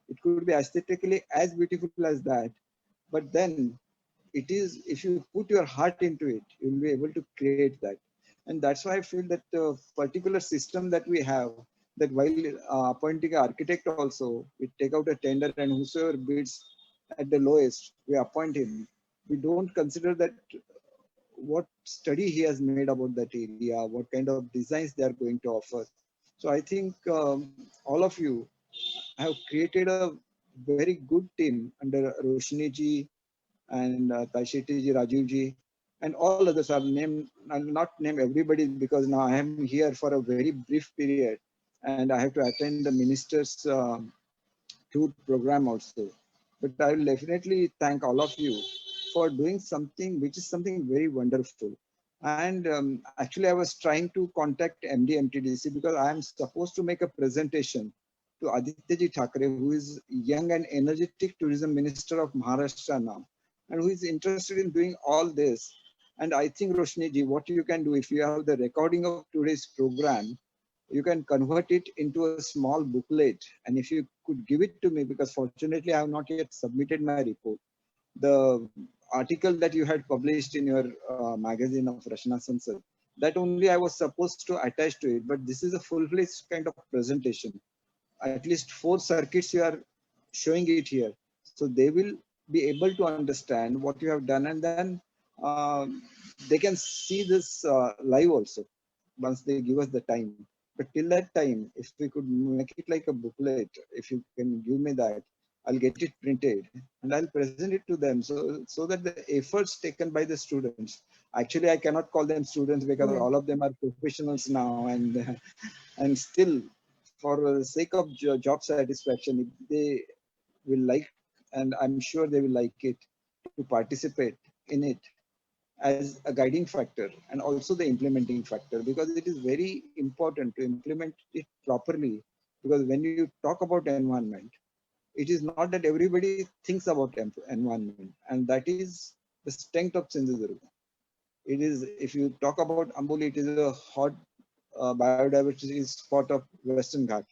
It could be aesthetically as beautiful as that, but then it is, if you put your heart into it, you will be able to create that. And that's why I feel that the particular system that we have, that while appointing an architect also, we take out a tender and whosoever bids at the lowest, we appoint him. We don't consider that what study he has made about that area, what kind of designs they are going to offer. So I think all of you have created a very good team under Roshni ji and Taisheti ji, Rajiv ji, and all others. I'll not name everybody because now I am here for a very brief period and I have to attend the minister's tour program also. But I will definitely thank all of you for doing something which is something very wonderful. And actually, I was trying to contact MD MTDC because I am supposed to make a presentation to Aditya Thackeray, who is young and energetic tourism minister of Maharashtra now, and who is interested in doing all this. And I think, Roshni ji, what you can do, if you have the recording of today's program, you can convert it into a small booklet. And if you could give it to me, because fortunately I have not yet submitted my report, the article that you had published in your magazine of Rachana Sansad, that only I was supposed to attach to it. But this is a full-fledged kind of presentation. At least 4 circuits you are showing it here. So they will be able to understand what you have done, and then they can see this live also once they give us the time. But till that time, if we could make it like a booklet, if you can give me that, I'll get it printed and I'll present it to them so that the efforts taken by the students, actually I cannot call them students because all of them are professionals now, and still for the sake of job satisfaction, if they will like, and I'm sure they will like it, to participate in it as a guiding factor and also the implementing factor, because it is very important to implement it properly. Because when you talk about environment, it is not that everybody thinks about environment, and that is the strength of Sindhudurga. It is, if you talk about Amboli, it is a hot biodiversity spot of Western Ghat.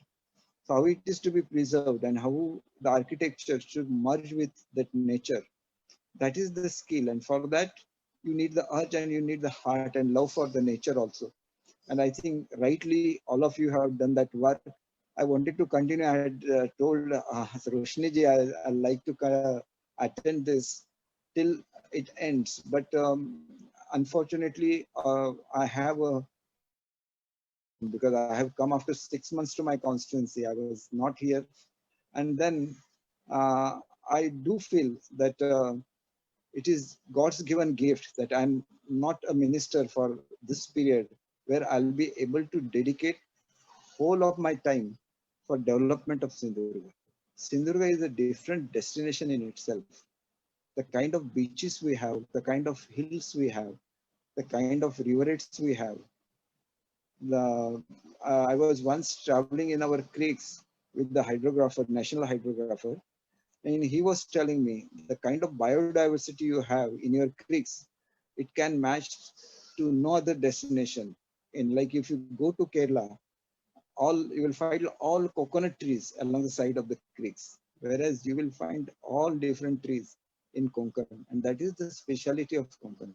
So how it is to be preserved and how the architecture should merge with that nature, that is the skill. And for that, you need the urge and you need the heart and love for the nature also. And I think rightly all of you have done that work. I wanted to continue. I had told Roshni ji I like to attend this till it ends, but unfortunately I have a, because I have come after 6 months to my constituency. I was not here, and then I do feel that it is God's given gift that I'm not a minister for this period, where I'll be able to dedicate whole of my time for development of Sindhudurga. Sindhudurga is a different destination in itself. The kind of beaches we have, the kind of hills we have, the kind of riverets we have. I was once traveling in our creeks with the hydrographer, national hydrographer, and he was telling me the kind of biodiversity you have in your creeks, it can match to no other destination. In, like, if you go to Kerala, you will find all coconut trees along the side of the creeks, whereas you will find all different trees in Konkan, and that is the speciality of Konkan.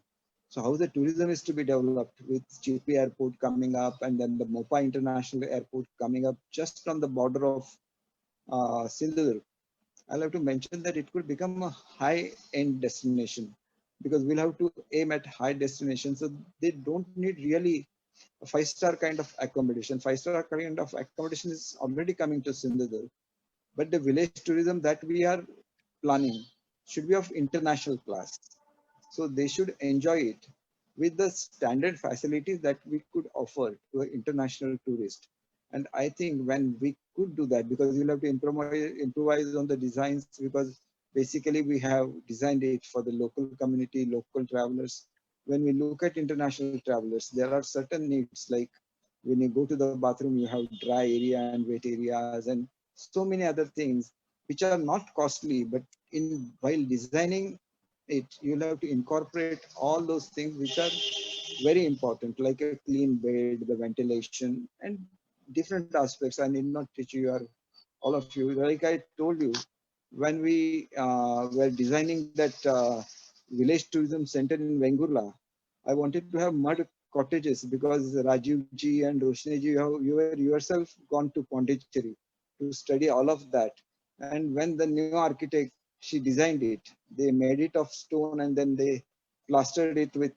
So how the tourism is to be developed with GP Airport coming up, and then the Mopa International Airport coming up just on the border of Sindhudurg. I'll have to mention that it could become a high-end destination, because we'll have to aim at high destinations. So they don't need really a 5-star kind of accommodation. 5-star kind of accommodation is already coming to Sindhudurg, but the village tourism that we are planning should be of international class. So they should enjoy it with the standard facilities that we could offer to an international tourist. And I think when we could do that, because you'll have to improvise on the designs, because basically we have designed it for the local community, local travelers. When we look at international travelers, there are certain needs, like when you go to the bathroom, you have dry area and wet areas and so many other things which are not costly, but while designing it, you'll have to incorporate all those things which are very important, like a clean bed, the ventilation, and different aspects. I need not teach you, all of you. Like I told you, when we were designing that village tourism center in Vengurla, I wanted to have mud cottages, because Rajiv ji and Roshni ji, you were yourself gone to Pondicherry to study all of that. And when the new architect, she designed it, they made it of stone and then they plastered it with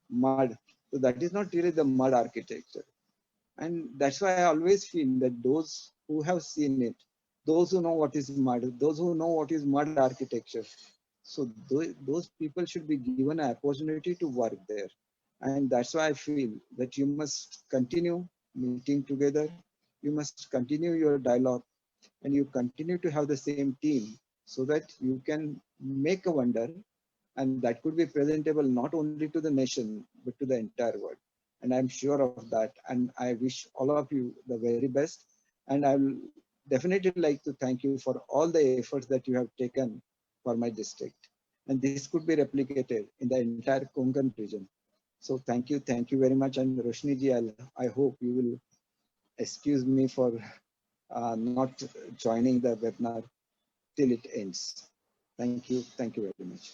mud. So that is not really the mud architecture. And that's why I always feel that those who have seen it, those who know what is mud, those who know what is mud architecture, so those people should be given an opportunity to work there. And that's why I feel that you must continue meeting together, you must continue your dialogue, and you continue to have the same team, so that you can make a wonder, and that could be presentable not only to the nation but to the entire world. And I'm sure of that, and I wish all of you the very best. And I will definitely like to thank you for all the efforts that you have taken for my district, and this could be replicated in the entire Konkan region. So thank you very much. And Roshni ji, I hope you will excuse me for not joining the webinar till it ends. Thank you very much.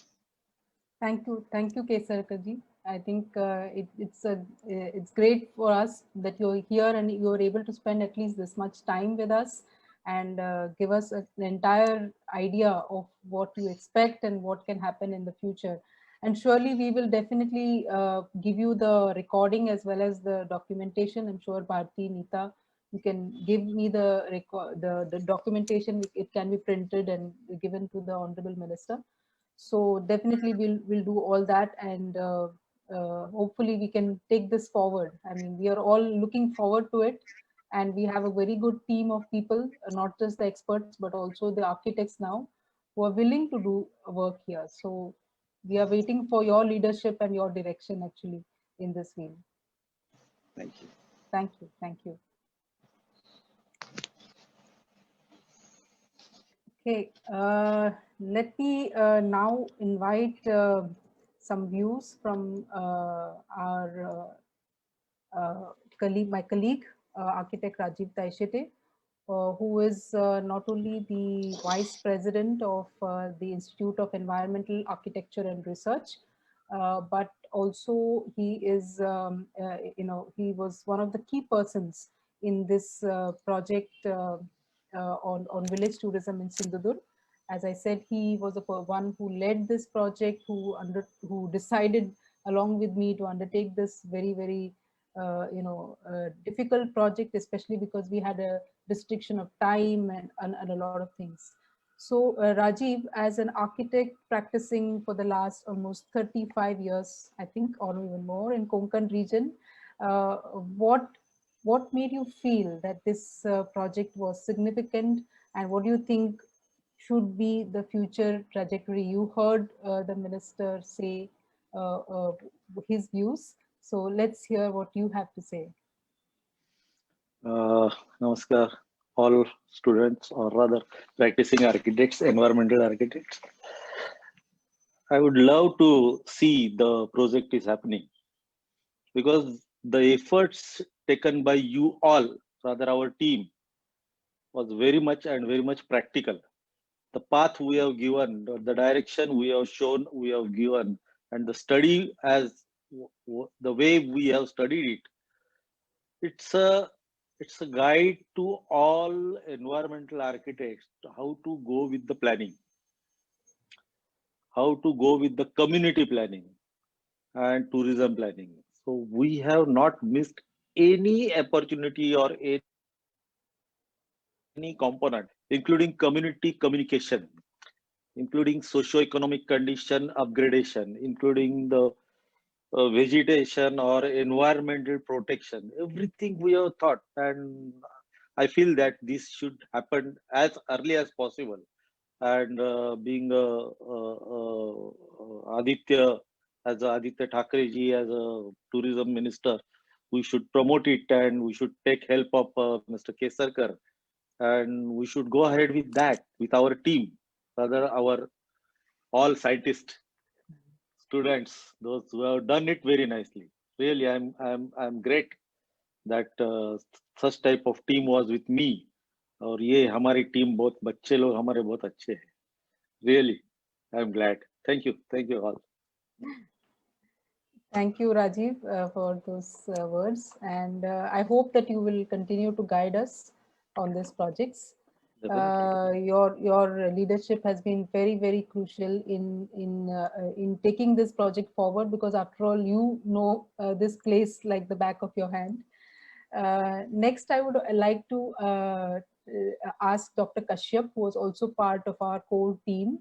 Thank you, Kesarkar ji. I think it's great for us that you're here and you're able to spend at least this much time with us and give us an entire idea of what you expect and what can happen in the future. And surely we will definitely give you the recording as well as the documentation. I'm sure Bharti, Nita you can give me the the documentation. It can be printed and given to the Honorable Minister. So definitely we'll do all that, and hopefully we can take this forward. I mean, we are all looking forward to it, and we have a very good team of people, not just the experts, but also the architects now, who are willing to do work here. So we are waiting for your leadership and your direction actually in this field. Thank you. Thank you. Thank you. Okay, let me now invite some views from our colleague, my colleague, architect Rajiv Taishete, who is not only the Vice President of the Institute of Environmental Architecture and Research, but also he is, he was one of the key persons in this project on village tourism in Sindhudurg. As I said, he was the one who led this project, who decided along with me to undertake this very difficult project, especially because we had a restriction of time and a lot of things. So Rajiv, as an architect practicing for the last almost 35 years, I think, or even more in Konkan region, what made you feel that this project was significant, and what do you think should be the future trajectory? You heard the minister say his views. So let's hear what you have to say. Namaskar, all students, or rather practicing architects, environmental architects. I would love to see the project is happening, because the efforts taken by you all, rather our team, was very much practical. The path we have given, the direction we have shown, we have given, and the study as the way we have studied it, it's a guide to all environmental architects how to go with the planning, how to go with the community planning and tourism planning. So we have not missed any opportunity or any component, including community communication, including socio-economic condition upgradation, including the vegetation or environmental protection. Everything we have thought, and I feel that this should happen as early as possible. And being Aditya, as Aditya Thackeray ji as a tourism minister, we should promote it, and we should take help of Mr. Kesarkar, and we should go ahead with that with our team, rather our all scientists, students, those who have done it very nicely. Really, I'm great that such type of team was with me. और ये हमारी team बहुत बच्चे लोग हमारे बहुत अच्छे हैं. Really, I'm glad. Thank you all. Thank you, Rajiv, for those words, and I hope that you will continue to guide us on these projects. Your leadership has been very crucial in taking this project forward, because after all, you know this place like the back of your hand. Next, I would like to ask Dr. Kashyap, who was also part of our core team.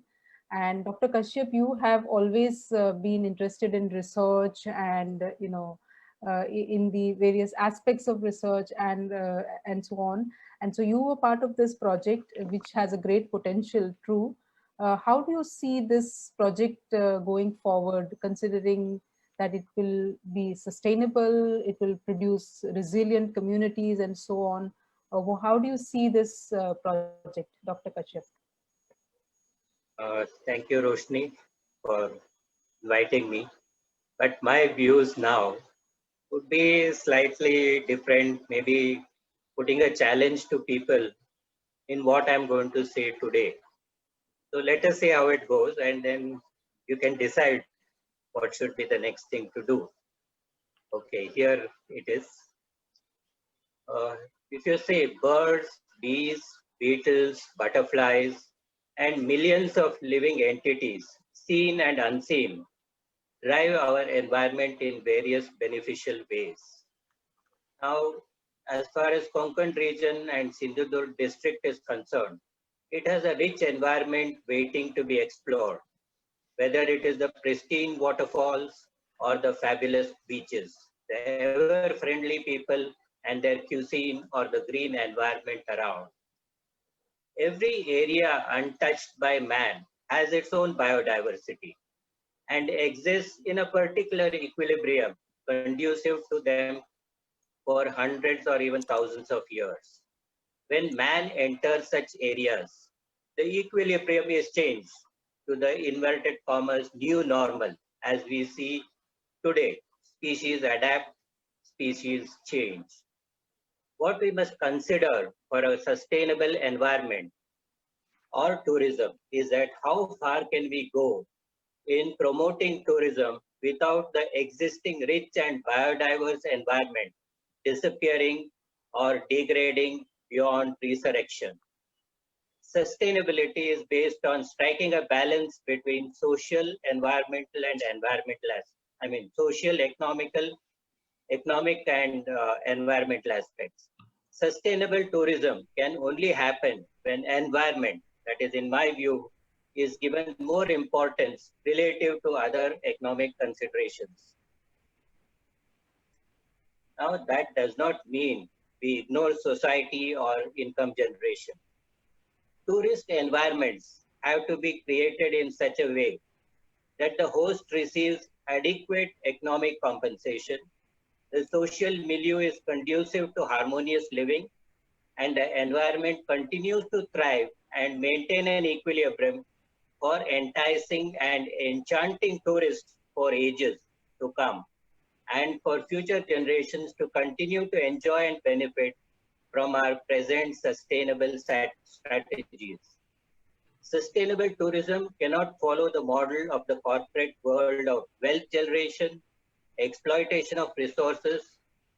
And Dr. Kashyap, you have always been interested in research and in the various aspects of research and so on. And so you were part of this project, which has a great potential. True. How do you see this project going forward, considering that it will be sustainable, it will produce resilient communities and so on? How do you see this project, Dr. Kashyap? Thank you, Roshni, for inviting me. But my views now would be slightly different, maybe putting a challenge to people in what I'm going to say today. So let us see how it goes, and then you can decide what should be the next thing to do. Okay, here it is. If you say birds, bees, beetles, butterflies, and millions of living entities, seen and unseen, drive our environment in various beneficial ways. Now, as far as Konkan region and Sindhudurg district is concerned, it has a rich environment waiting to be explored, whether it is the pristine waterfalls or the fabulous beaches, the ever-friendly people and their cuisine or the green environment around. Every area untouched by man has its own biodiversity and exists in a particular equilibrium conducive to them for hundreds or even thousands of years. When man enters such areas, the equilibrium is changed to the inverted commas new normal as we see today. Species adapt, species change. What we must consider for a sustainable environment or tourism is that how far can we go in promoting tourism without the existing rich and biodiverse environment disappearing or degrading beyond resurrection. Sustainability is based on striking a balance between social, environmental, and social, economic, and environmental aspects. Sustainable tourism can only happen when environment, that is, in my view, is given more importance relative to other economic considerations. Now, that does not mean we ignore society or income generation. Tourist environments have to be created in such a way that the host receives adequate economic compensation, the social milieu is conducive to harmonious living, and the environment continues to thrive and maintain an equilibrium for enticing and enchanting tourists for ages to come, and for future generations to continue to enjoy and benefit from our present sustainable strategies. Sustainable tourism cannot follow the model of the corporate world of wealth generation, exploitation of resources,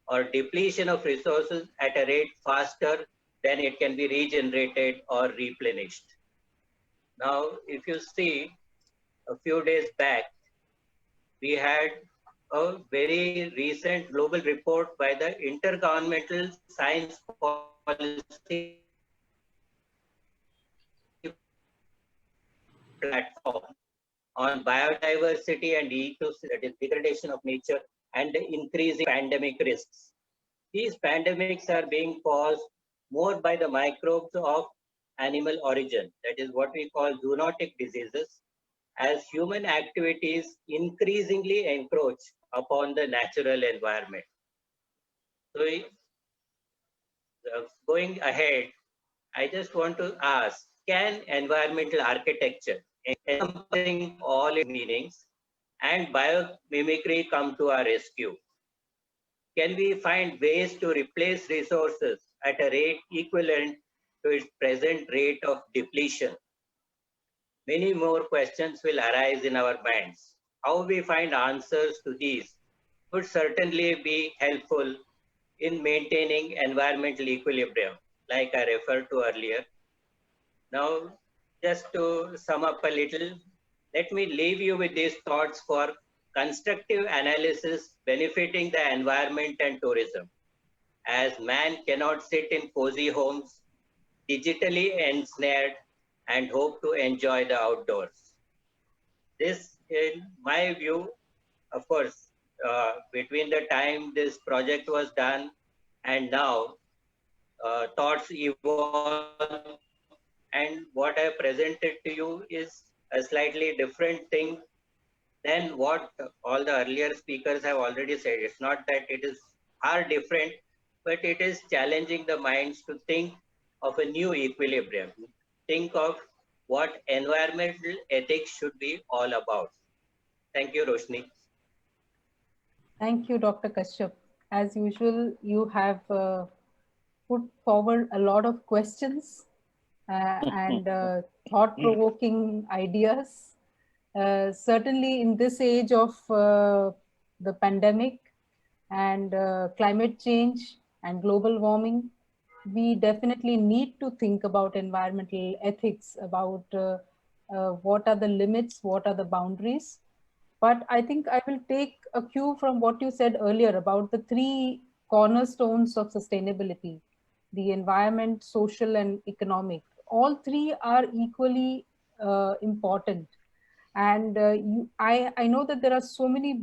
or depletion of resources at a rate faster than it can be regenerated or replenished. Now, if you see, a few days back, we had a very recent global report by the Intergovernmental Science Policy Platform on biodiversity and ecosystem, that is degradation of nature and the increasing pandemic risks. These pandemics are being caused more by the microbes of animal origin, that is what we call zoonotic diseases, as human activities increasingly encroach upon the natural environment. So, going ahead, I just want to ask, can environmental architecture, encompassing all its meanings, and biomimicry come to our rescue? Can we find ways to replace resources at a rate equivalent to its present rate of depletion? Many more questions will arise in our minds. How we find answers to these would certainly be helpful in maintaining environmental equilibrium, like I referred to earlier. Now, just to sum up a little, let me leave you with these thoughts for constructive analysis benefiting the environment and tourism, as man cannot sit in cozy homes, digitally ensnared, and hope to enjoy the outdoors. This, in my view, of course, between the time this project was done and now, thoughts evolve, and what I presented to you is a slightly different thing than what all the earlier speakers have already said. It's not that it is far different, but it is challenging the minds to think of a new equilibrium, think of what environmental ethics should be all about. Thank you, Roshni. Thank you, Dr. Kashyap. As usual, you have put forward a lot of questions and thought-provoking ideas. Certainly in this age of the pandemic and climate change and global warming, we definitely need to think about environmental ethics, about what are the limits, what are the boundaries. But I think I will take a cue from what you said earlier about the three cornerstones of sustainability, the environment, social and economic. All three are equally important. And I know that there are so many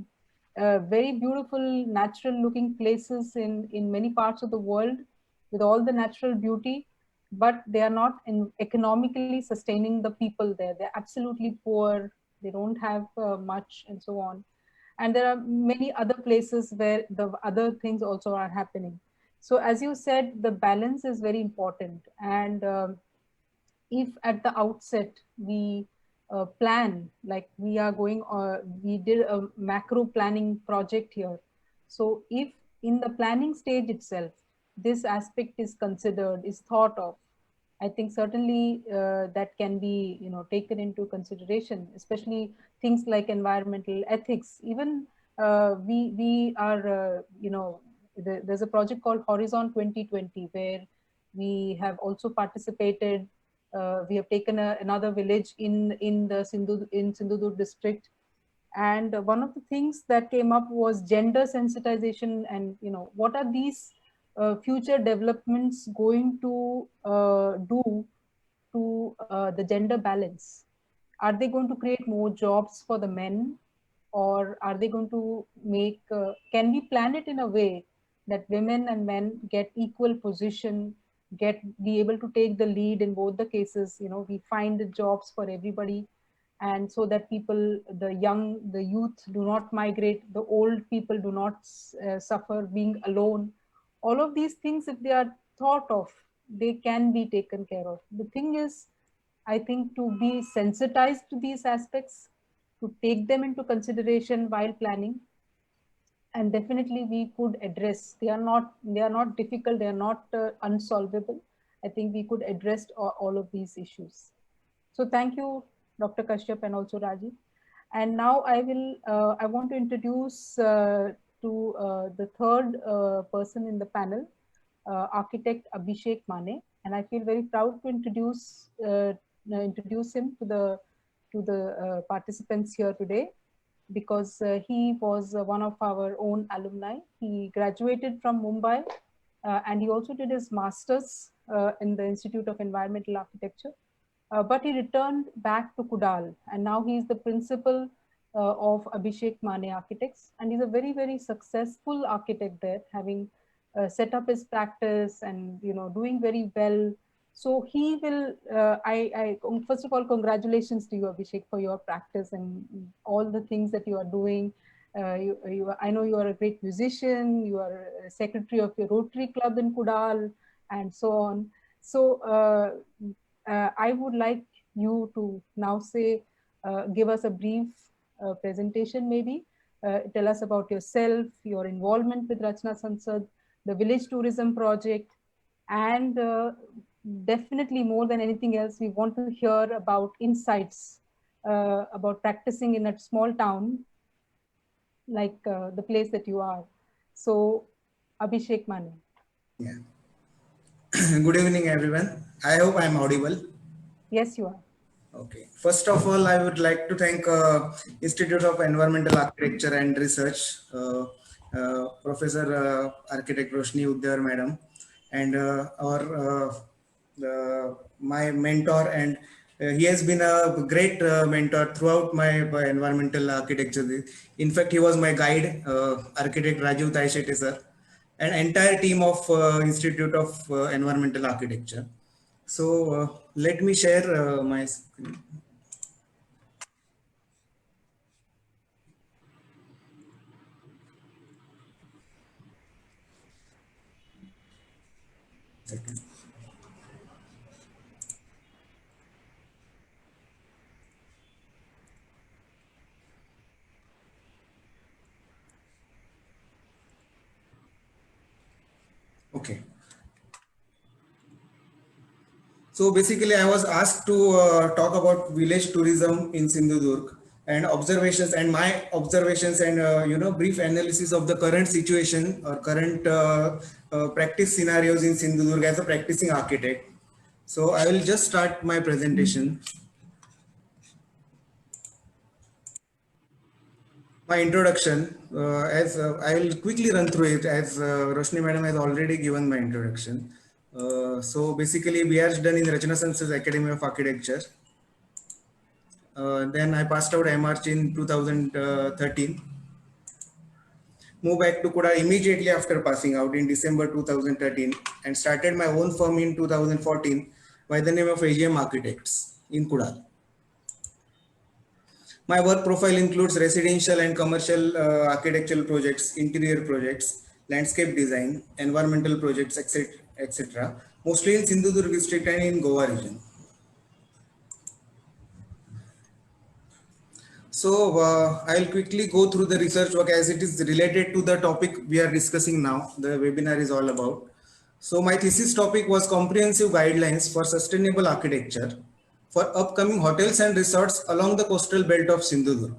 very beautiful natural looking places in many parts of the world with all the natural beauty, but they are not economically sustaining the people there. They're absolutely poor, they don't have much and so on. And there are many other places where the other things also are happening. So as you said, the balance is very important. And if at the outset we plan, like we are going, we did a macro planning project here. So if in the planning stage itself, this aspect is considered, is thought of, I think certainly that can be, taken into consideration, especially things like environmental ethics. Even we are, there's a project called Horizon 2020 where we have also participated. We have taken another village in the Sindhudurg district, and one of the things that came up was gender sensitization, and what are these future developments going to do to the gender balance? Are they going to create more jobs for the men, or are they going to make? Can we plan it in a way that women and men get equal position? Be able to take the lead in both the cases, we find the jobs for everybody, and so that people, the youth do not migrate, the old people do not suffer being alone. All of these things, if they are thought of, they can be taken care of. The thing is, I think, to be sensitized to these aspects, to take them into consideration while planning. And definitely we could address, they are not difficult, they are not unsolvable. I think we could address all of these issues. So thank you, Dr. Kashyap and also Raji. And now I want to introduce to the third person in the panel, architect Abhishek Mane. And I feel very proud to introduce him to the participants here today, because he was one of our own alumni. He graduated from Mumbai, and he also did his master's in the Institute of Environmental Architecture. But he returned back to Kudal, and now he is the principal of Abhishek Mane Architects, and he's a very, very successful architect there, having set up his practice and doing very well. So he will, first of all, congratulations to you, Abhishek, for your practice and all the things that you are doing. I know you are a great musician, you are a secretary of your Rotary Club in Kudal, and so on. So I would like you to now give us a brief presentation maybe. Tell us about yourself, your involvement with Rachna Sansad, the village tourism project, and definitely more than anything else, we want to hear about insights about practicing in a small town like the place that you are. So Abhishek Mane. Yeah. Good evening, everyone. I hope I'm audible. Yes, you are. Okay. First of all, I would like to thank Institute of Environmental Architecture and Research, Professor Architect Roshni Udyar Madam, and my mentor, and he has been a great mentor throughout my environmental architecture. In fact, he was my guide, Architect Rajiv Taishete sir, an entire team of Institute of Environmental Architecture. So let me share my screen. Okay. So basically, I was asked to talk about village tourism in Sindhudurg and observations, and my observations and brief analysis of the current situation or current practice scenarios in Sindhudurg as a practicing architect. So I will just start my presentation. My introduction, I will quickly run through it as Roshni Madam has already given my introduction. So basically, BArch done in Rachana Sans's Academy of Architecture. Then I passed out MArch in 2013. Moved back to Kudal immediately after passing out in December 2013 and started my own firm in 2014 by the name of AGM Architects in Kudal. My work profile includes residential and commercial architectural projects, interior projects, landscape design, environmental projects, etc. Mostly in Sindhudurg district and in Goa region. So I'll quickly go through the research work as it is related to the topic we are discussing now. The webinar is all about. So my thesis topic was comprehensive guidelines for sustainable architecture for upcoming hotels and resorts along the coastal belt of Sindhudurg.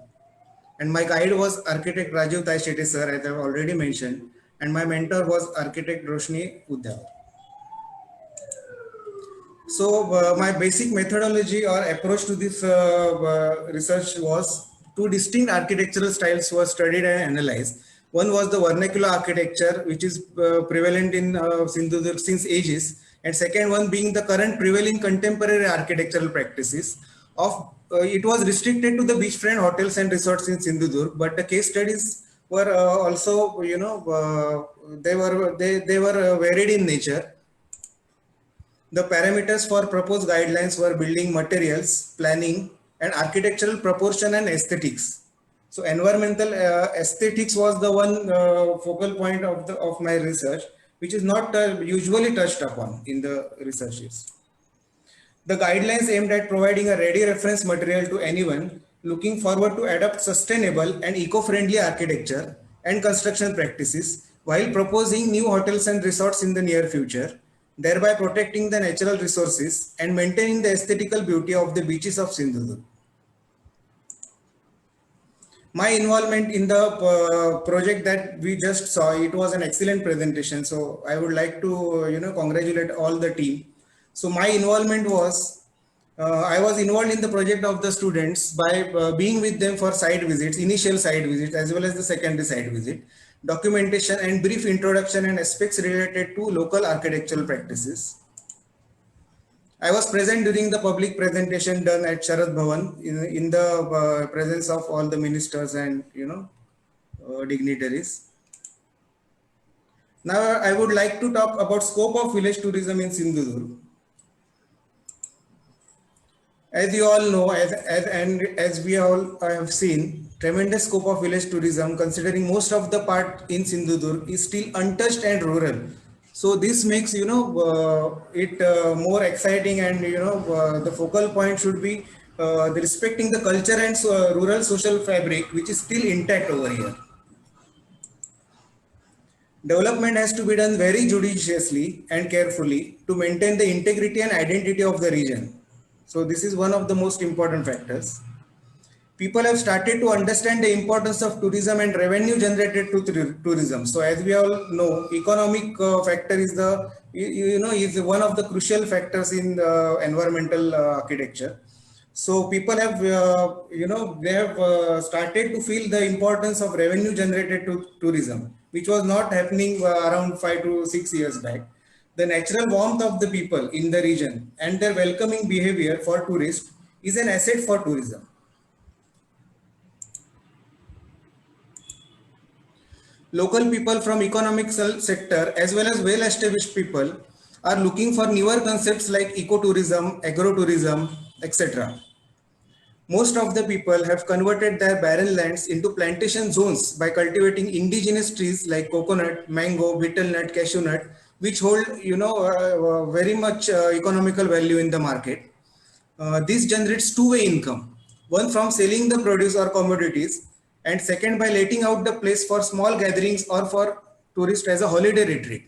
And my guide was architect Rajiv Taishete sir, as I have already mentioned, and my mentor was architect Roshni Uddhav. So my basic methodology or approach to this research was two distinct architectural styles were studied and analyzed. One was the vernacular architecture, which is prevalent in Sindhudurg since ages, and second one being the current prevailing contemporary architectural practices. It was restricted to the beachfront hotels and resorts in Sindhudurg, but the case studies were also, they were varied in nature. The parameters for proposed guidelines were building materials, planning, and architectural proportion and aesthetics. So environmental aesthetics was the one focal point of my research, which is not usually touched upon in the researches. The guidelines aimed at providing a ready reference material to anyone looking forward to adopt sustainable and eco-friendly architecture and construction practices while proposing new hotels and resorts in the near future, thereby protecting the natural resources and maintaining the aesthetical beauty of the beaches of Sindhudurg. My involvement in the project that we just saw, it was an excellent presentation. So I would like to, congratulate all the team. So my involvement was, I was involved in the project of the students by being with them for site visits, initial site visits, as well as the secondary site visit, documentation and brief introduction and aspects related to local architectural practices. I was present during the public presentation done at Sharad Bhavan in the presence of all the ministers and dignitaries. Now I would like to talk about scope of village tourism in Sindhudurg. As you all know, as we all have seen, tremendous scope of village tourism, considering most of the part in Sindhudurg is still untouched and rural. So this makes it more exciting, and the focal point should be the respecting the culture and rural social fabric, which is still intact over here. Development has to be done very judiciously and carefully to maintain the integrity and identity of the region. So this is one of the most important factors. People have started to understand the importance of tourism and revenue generated to tourism. So as we all know, economic factor is is one of the crucial factors in the environmental architecture. So people have, they have started to feel the importance of revenue generated to tourism, which was not happening around 5 to 6 years back. The natural warmth of the people in the region and their welcoming behavior for tourists is an asset for tourism. Local people from economic sector as well as well-established people are looking for newer concepts like ecotourism, agrotourism, etc. Most of the people have converted their barren lands into plantation zones by cultivating indigenous trees like coconut, mango, betel nut, cashew nut, which hold very much economical value in the market. This generates two-way income, one from selling the produce or commodities, and second by letting out the place for small gatherings or for tourists as a holiday retreat.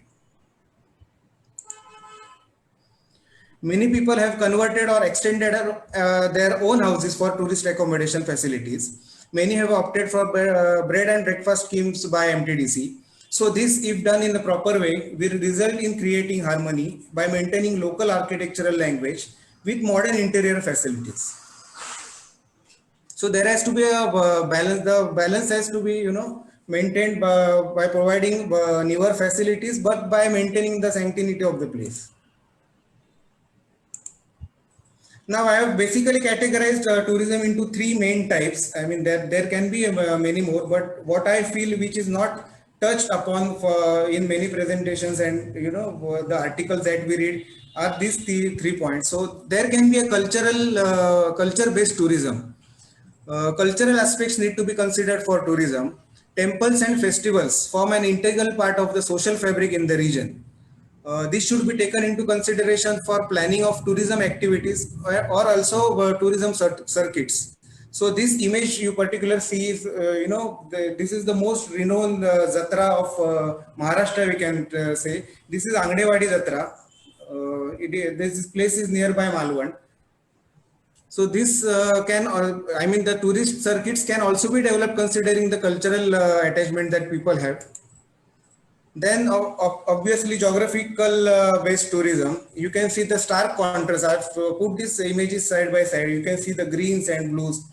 Many people have converted or extended their own houses for tourist accommodation facilities. Many have opted for bread and breakfast schemes by MTDC. So this, if done in the proper way, will result in creating harmony by maintaining local architectural language with modern interior facilities. So there has to be a balance. The balance has to be, maintained by providing newer facilities, but by maintaining the sanctity of the place. Now I have basically categorized tourism into three main types. I mean, there can be many more, but what I feel which is not touched upon in many presentations and the articles that we read are these three points. So there can be a culture-based tourism. Cultural aspects need to be considered for tourism. Temples and festivals form an integral part of the social fabric in the region. This should be taken into consideration for planning of tourism activities or also tourism circuits. So this image you particularly see is, this is the most renowned Jatra of Maharashtra, we can say. This is Angdewadi Jatra. This place is nearby Malwan. So this the tourist circuits can also be developed considering the cultural attachment that people have. Then obviously geographical based tourism, you can see the stark contrast. I've put these images side by side. You can see the greens and blues.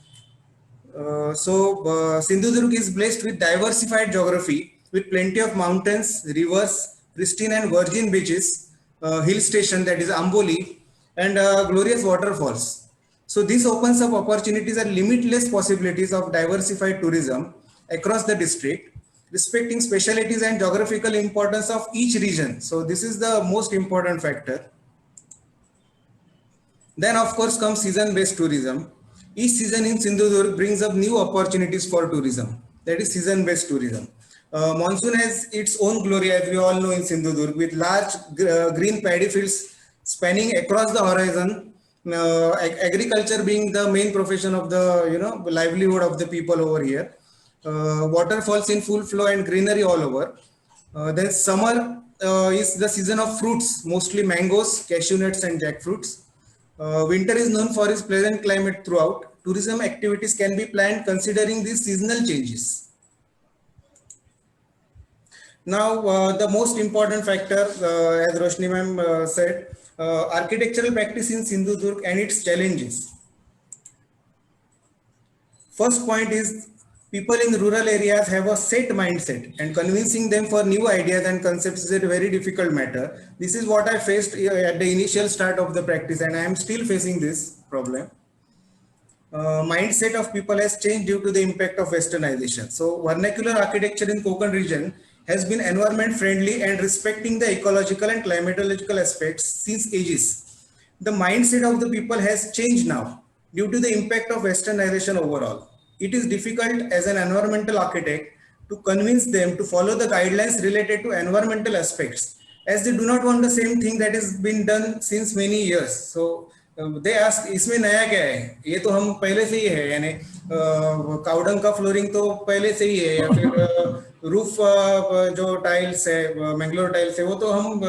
Sindhudurg is blessed with diversified geography with plenty of mountains, rivers, pristine and virgin beaches, hill station that is Amboli, and glorious waterfalls. So this opens up opportunities and limitless possibilities of diversified tourism across the district, respecting specialties and geographical importance of each region. So this is the most important factor. Then of course comes season-based tourism. Each season in Sindhudurg brings up new opportunities for tourism. That is season-based tourism. Monsoon has its own glory, as we all know, in Sindhudurg, with large green paddy fields spanning across the horizon. Agriculture being the main profession of the livelihood of the people over here. Waterfalls in full flow and greenery all over. Then summer is the season of fruits, mostly mangoes, cashew nuts and jackfruits. Winter is known for its pleasant climate throughout. Tourism activities can be planned considering these seasonal changes. Now, the most important factor, as Roshni ma'am said, architectural practice in Sindhudurg and its challenges. First point is people in rural areas have a set mindset, and convincing them for new ideas and concepts is a very difficult matter. This is what I faced at the initial start of the practice, and I am still facing this problem. Mindset of people has changed due to the impact of westernization. So vernacular architecture in Konkan region has been environment friendly and respecting the ecological and climatological aspects since ages. The mindset of the people has changed now due to the impact of westernization overall. It is difficult as an environmental architect to convince them to follow the guidelines related to environmental aspects, as they do not want the same thing that has been done since many years. So they ask, इसमें नया क्या है? ये तो हम पहले से ही है, यानी काउडंग का फ्लोरिंग तो पहले से ही है, या फिर रूफ जो टाइल्स है, मैंगलोर टाइल्स है, वो तो हम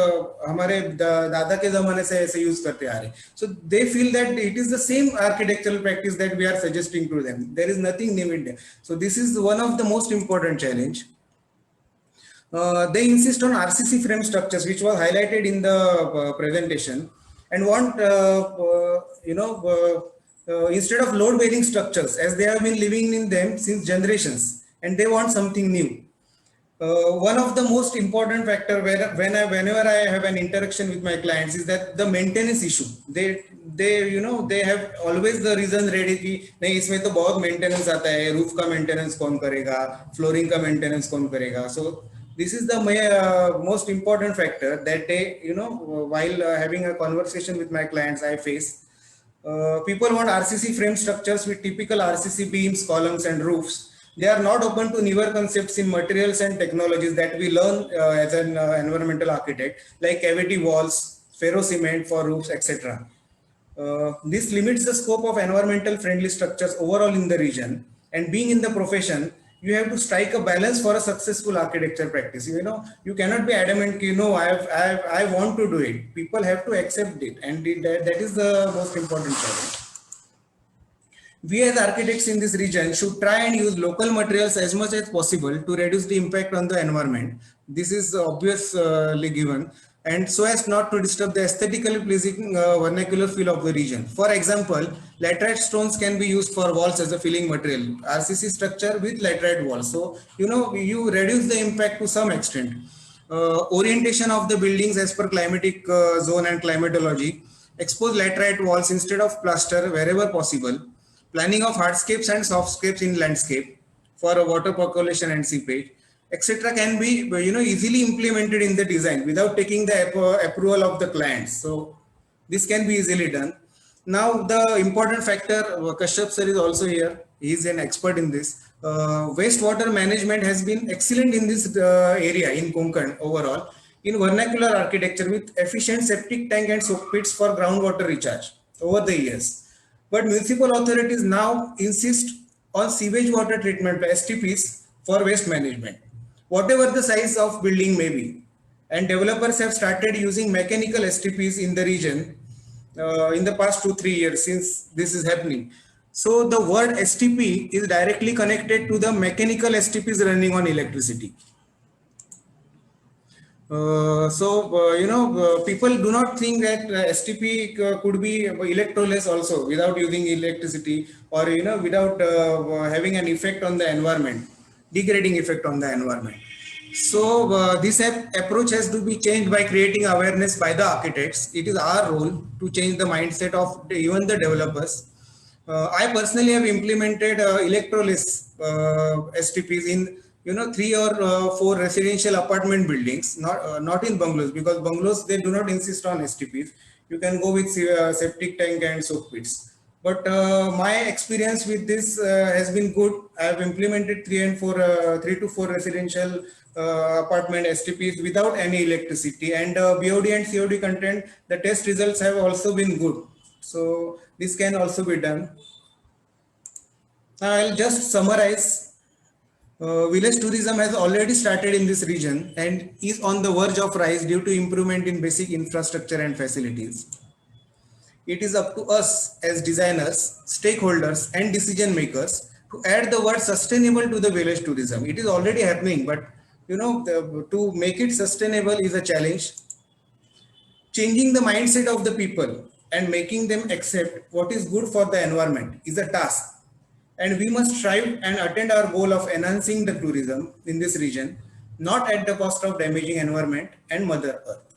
हमारे दादा के जमाने से ऐसे यूज करते आ रहे. So they feel that it is the same architectural practice that we are suggesting to them. There is nothing new in there. So this is one of the most important challenge. They insist on RCC frame structures, which was highlighted in the presentation, and want instead of load bearing structures, as they have been living in them since generations, and they want something new. One of the most important factor whenever I have an interaction with my clients is that the maintenance issue. They have always the reason ready कि नहीं इसमें तो बहुत maintenance आता है, roof का maintenance कौन करेगा, flooring का maintenance कौन करेगा. So this is the most important factor that they, while having a conversation with my clients, I face. People want RCC frame structures with typical RCC beams, columns and roofs. They are not open to newer concepts in materials and technologies that we learn as an environmental architect, like cavity walls, ferro cement for roofs, etc. This limits the scope of environmental friendly structures overall in the region, and being in the profession, you have to strike a balance for a successful architecture practice. You cannot be adamant, I want to do it. People have to accept it, and that is the most important challenge. We as architects in this region should try and use local materials as much as possible to reduce the impact on the environment. This is obviously given. and so as not to disturb the aesthetically pleasing vernacular feel of the region. For example, laterite stones can be used for walls as a filling material. RCC structure with laterite walls. So, you reduce the impact to some extent. Orientation of the buildings as per climatic zone and climatology. Expose laterite walls instead of plaster wherever possible. Planning of hardscapes and softscapes in landscape for water percolation and seepage, etc. can be easily implemented in the design without taking the approval of the clients. So this can be easily done. Now the important factor, Kashyap sir is also here. He is an expert in this. Wastewater management has been excellent in this area in Konkan overall in vernacular architecture with efficient septic tank and soak pits for groundwater recharge over the years. But municipal authorities now insist on sewage water treatment STPs for waste management, whatever the size of building may be. And developers have started using mechanical STPs in the region in the past 2-3 years since this is happening. So the word STP is directly connected to the mechanical STPs running on electricity. People do not think that STP could be electroless also without using electricity or without having an effect on the environment, degrading effect on the environment. So this approach has to be changed by creating awareness by the architects. It is our role to change the mindset of even the developers. I personally have implemented electroless STPs in 3 or 4 residential apartment buildings, not in bungalows, because bungalows, they do not insist on STPs. You can go with septic tank and soak pits. But my experience with this has been good. I have implemented 3 to 4 residential apartment STPs without any electricity, and BOD and COD content, the test results have also been good. So this can also be done. Now I'll just summarize. Village tourism has already started in this region and is on the verge of rise due to improvement in basic infrastructure and facilities. It is up to us as designers, stakeholders, and decision makers to add the word sustainable to the village tourism. It is already happening, but to make it sustainable is a challenge. Changing the mindset of the people and making them accept what is good for the environment is a task. And we must strive and attain our goal of enhancing the tourism in this region, not at the cost of damaging environment and Mother Earth.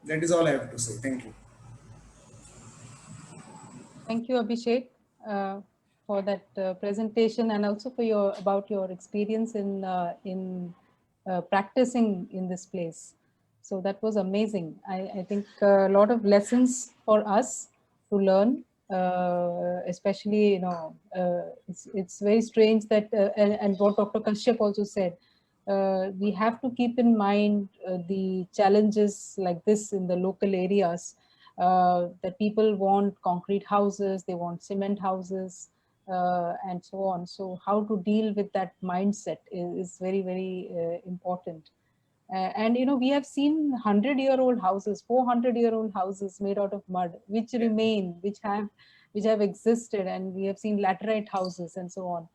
That is all I have to say. Thank you. Thank you, Abhishek, for that presentation, and also for about your experience in practicing in this place. So that was amazing. I think a lot of lessons for us to learn. Especially, it's very strange that, and what Dr. Kashyap also said, we have to keep in mind the challenges like this in the local areas, that people want concrete houses, they want cement houses, and so on. So how to deal with that mindset is very, very important. And we have seen 100-year-old houses, 400-year-old houses made out of mud, which remain, which have existed, and we have seen laterite houses and so on.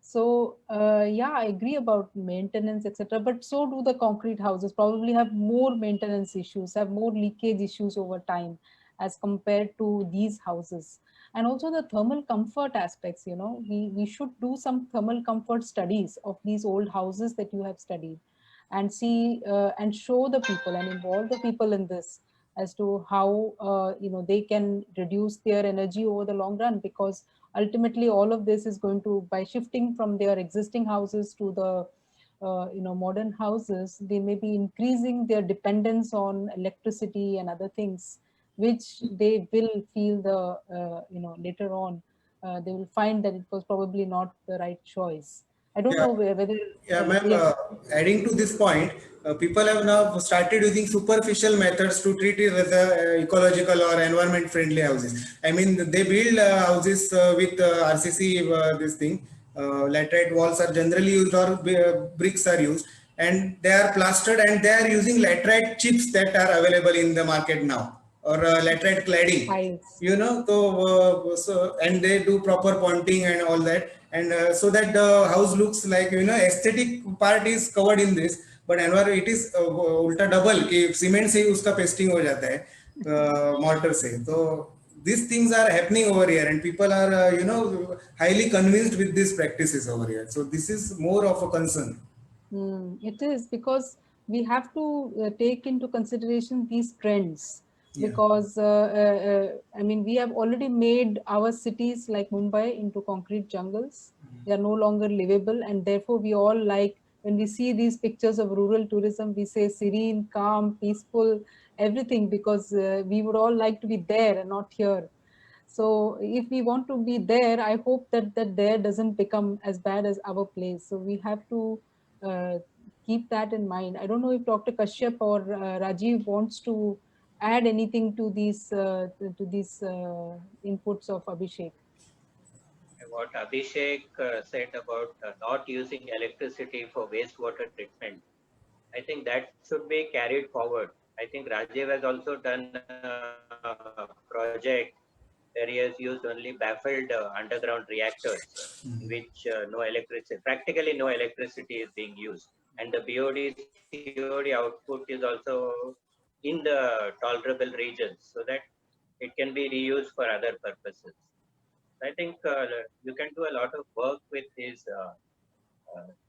So yeah, I agree about maintenance, etc. But so do the concrete houses. Probably have more maintenance issues, have more leakage issues over time as compared to these houses. And also the thermal comfort aspects. We should do some thermal comfort studies of these old houses that you have studied, and see and show the people and involve the people in this as to how they can reduce their energy over the long run, because ultimately all of this is going to, by shifting from their existing houses to the modern houses, they may be increasing their dependence on electricity and other things, which they will feel later on they will find that it was probably not the right choice. I don't know whether... Yeah, ma'am, adding to this point, people have now started using superficial methods to treat it as ecological or environment friendly houses. I mean, they build houses with RCC, this thing, laterite walls are generally used, or bricks are used, and they are plastered, and they are using laterite chips that are available in the market now, or laterite cladding, and they do proper pointing and all that. And so that the house looks like, aesthetic part is covered in this, but environment it is उल्टा double कि cement से ही उसका pasting हो जाता है mortar से. तो these things are happening over here and people are highly convinced with these practices over here. So this is more of a concern. It is, because we have to take into consideration these trends. Yeah. Because I mean, we have already made our cities like Mumbai into concrete jungles. They are no longer livable, and therefore we all like, when we see these pictures of rural tourism, we say serene, calm, peaceful, everything, because we would all like to be there and not here. So if we want to be there, I hope that there doesn't become as bad as our place. So we have to keep that in mind. I don't know if Dr. Kashyap or Rajiv wants to add anything to these inputs of Abhishek. What Abhishek said about not using electricity for wastewater treatment, I think that should be carried forward. I think Rajiv has also done a project where he has used only baffled underground reactors, which no electricity, practically no electricity is being used. And the BOD COD output is also in the tolerable regions, so that it can be reused for other purposes. I think you can do a lot of work with these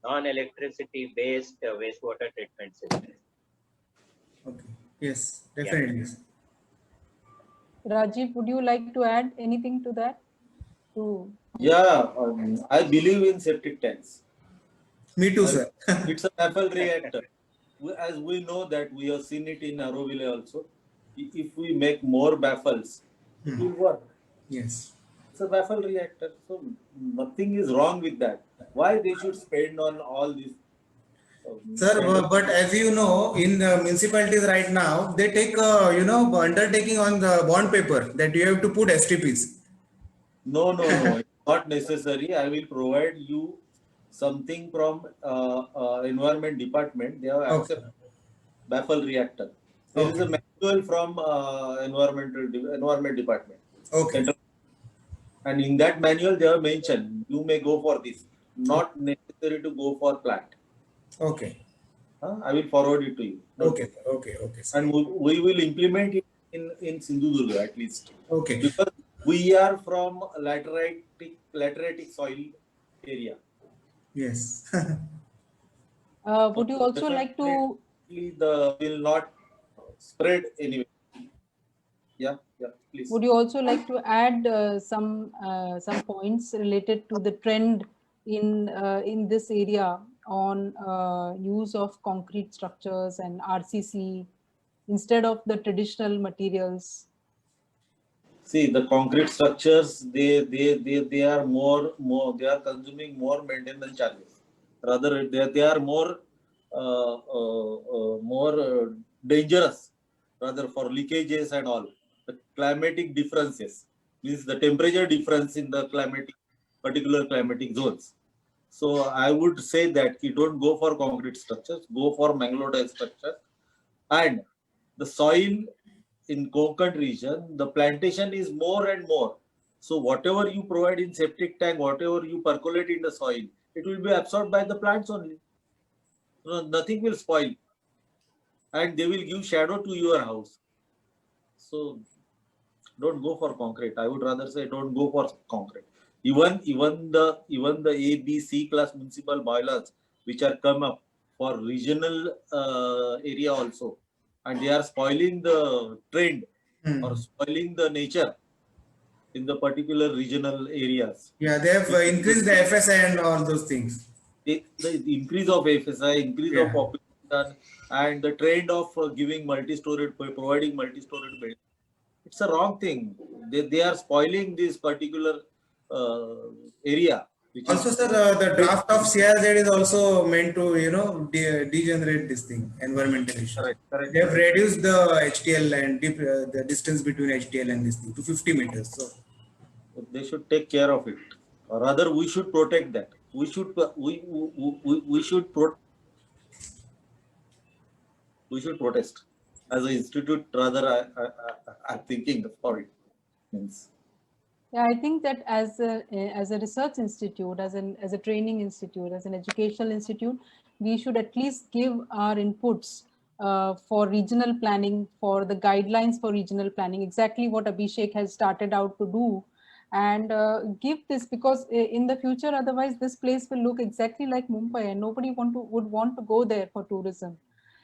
non-electricity based wastewater treatment systems. Okay. Yes, definitely. Yeah. Rajiv, would you like to add anything to that? Yeah, I believe in septic tanks. Me too, sir. It's a baffle reactor. As we know that we have seen it in Auroville also. If we make more baffles, it will work. Yes. It's a baffle reactor, so nothing is wrong with that. Why they should spend on all this? Sir, but as you know, in the municipalities right now, they take undertaking on the bond paper that you have to put STPs. No, it's not necessary. I will provide you something from environment department. They have accepted baffle reactor. There is a manual from environment department. Okay. And in that manual, they have mentioned you may go for this, not necessary to go for plant. Okay. I will forward it to you. Okay. Sir. And we will implement it in Sindhudurga at least. Okay. Because we are from lateritic soil area. Yes. Would you also like to? The will not spread anyway. Yeah, please. Would you also like to add some points related to the trend in this area on use of concrete structures and RCC instead of the traditional materials? See, the concrete structures, they are more they are consuming more maintenance charges. Rather, they are more dangerous, rather, for leakages and all. The climatic differences means the temperature difference in the particular climatic zones. So I would say that you don't go for concrete structures, go for Mangalore structure. And the soil in Konkan region, the plantation is more and more. So whatever you provide in septic tank, whatever you percolate in the soil, it will be absorbed by the plants only. So nothing will spoil. And they will give shadow to your house. So don't go for concrete. I would rather say don't go for concrete. Even the A, B, C class municipal boilers which are come up for regional area also, and they are spoiling the trend or spoiling the nature in the particular regional areas. Yeah, they have increased the FSI and all those things. The increase of FSI, increase of population, and the trend of giving multi-storage, providing multi-storage buildings. It's a wrong thing. They are spoiling this particular area. Also, sir, the draft of CRZ is also meant to, degenerate this thing, environmental issue. Correct. They have reduced the HTL and the distance between HTL and this thing to 50 meters. So they should take care of it, or rather, we should protect that. We should protest as an institute. Rather, I'm thinking for it. Means Yeah, I think that as a research institute, as a training institute, as an educational institute, we should at least give our inputs for regional planning, for the guidelines for regional planning, exactly what Abhishek has started out to do, and give this, because in the future, otherwise this place will look exactly like Mumbai, and nobody would want to go there for tourism.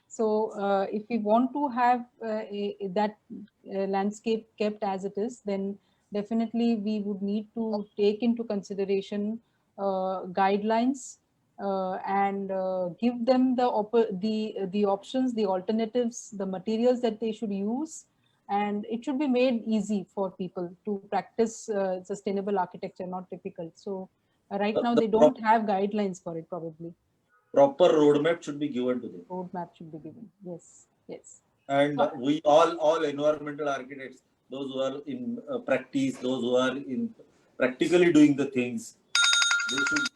So if we want to have that landscape kept as it is, then definitely we would need to take into consideration guidelines and give them the options, the alternatives, the materials that they should use, and it should be made easy for people to practice sustainable architecture, not difficult. So right now they don't have guidelines for it, probably. Proper roadmap should be given to them. Roadmap should be given. Yes, yes. And we all environmental architects, those who are in practice, those who are in practically doing the things, they should.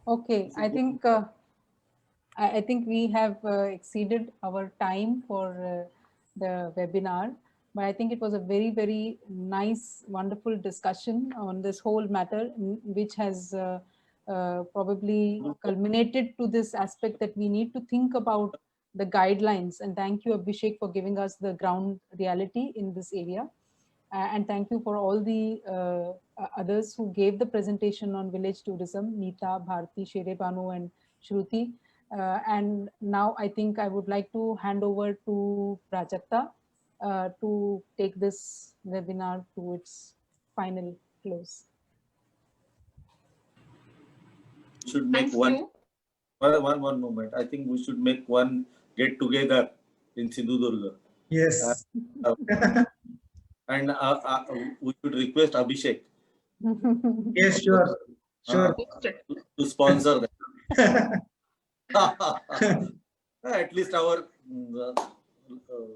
Okay, I think we have exceeded our time for the webinar, but I think it was a very, very nice, wonderful discussion on this whole matter, which has probably culminated to this aspect that we need to think about the guidelines. And thank you, Abhishek, for giving us the ground reality in this area. And thank you for all the others who gave the presentation on village tourism, Neeta, Bharti, Shere Banu, and Shruti. And now I think I would like to hand over to Prajakta to take this webinar to its final close. Should make one moment. I think we should make one get together in Sindhudurga. Yes. And we should request Abhishek. Yes, sure. Sure. To sponsor that. At least our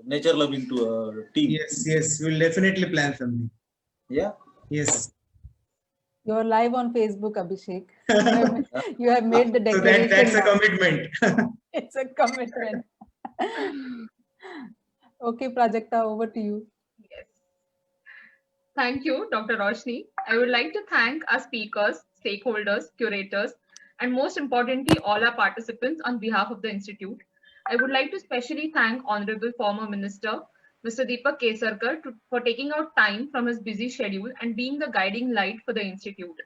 nature loving team. Yes, yes. We'll definitely plan something. Yeah. Yes. You're live on Facebook, Abhishek. You have made the declaration. So that's a commitment. It's a commitment. Okay, Prajakta, over to you. Yes. Thank you, Dr. Roshni. I would like to thank our speakers, stakeholders, curators, and most importantly, all our participants on behalf of the Institute. I would like to specially thank Honorable Former Minister, Mr. Deepak Kesarkar, for taking out time from his busy schedule and being the guiding light for the Institute.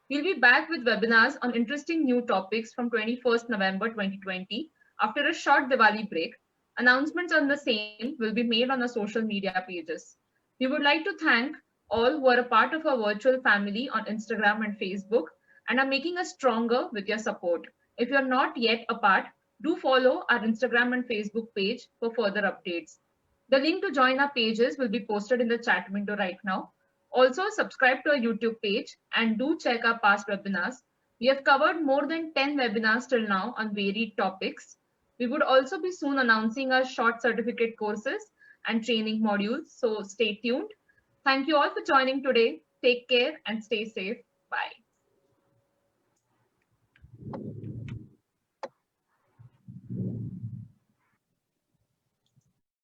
We'll be back with webinars on interesting new topics from 21st November 2020 after a short Diwali break. Announcements on the same will be made on our social media pages. We would like to thank all who are a part of our virtual family on Instagram and Facebook and are making us stronger with your support. If you're not yet a part, do follow our Instagram and Facebook page for further updates. The link to join our pages will be posted in the chat window right now. Also, subscribe to our YouTube page and do check our past webinars. We have covered more than 10 webinars till now on varied topics. We would also be soon announcing our short certificate courses and training modules, so stay tuned. Thank you all for joining today. Take care and stay safe. Bye.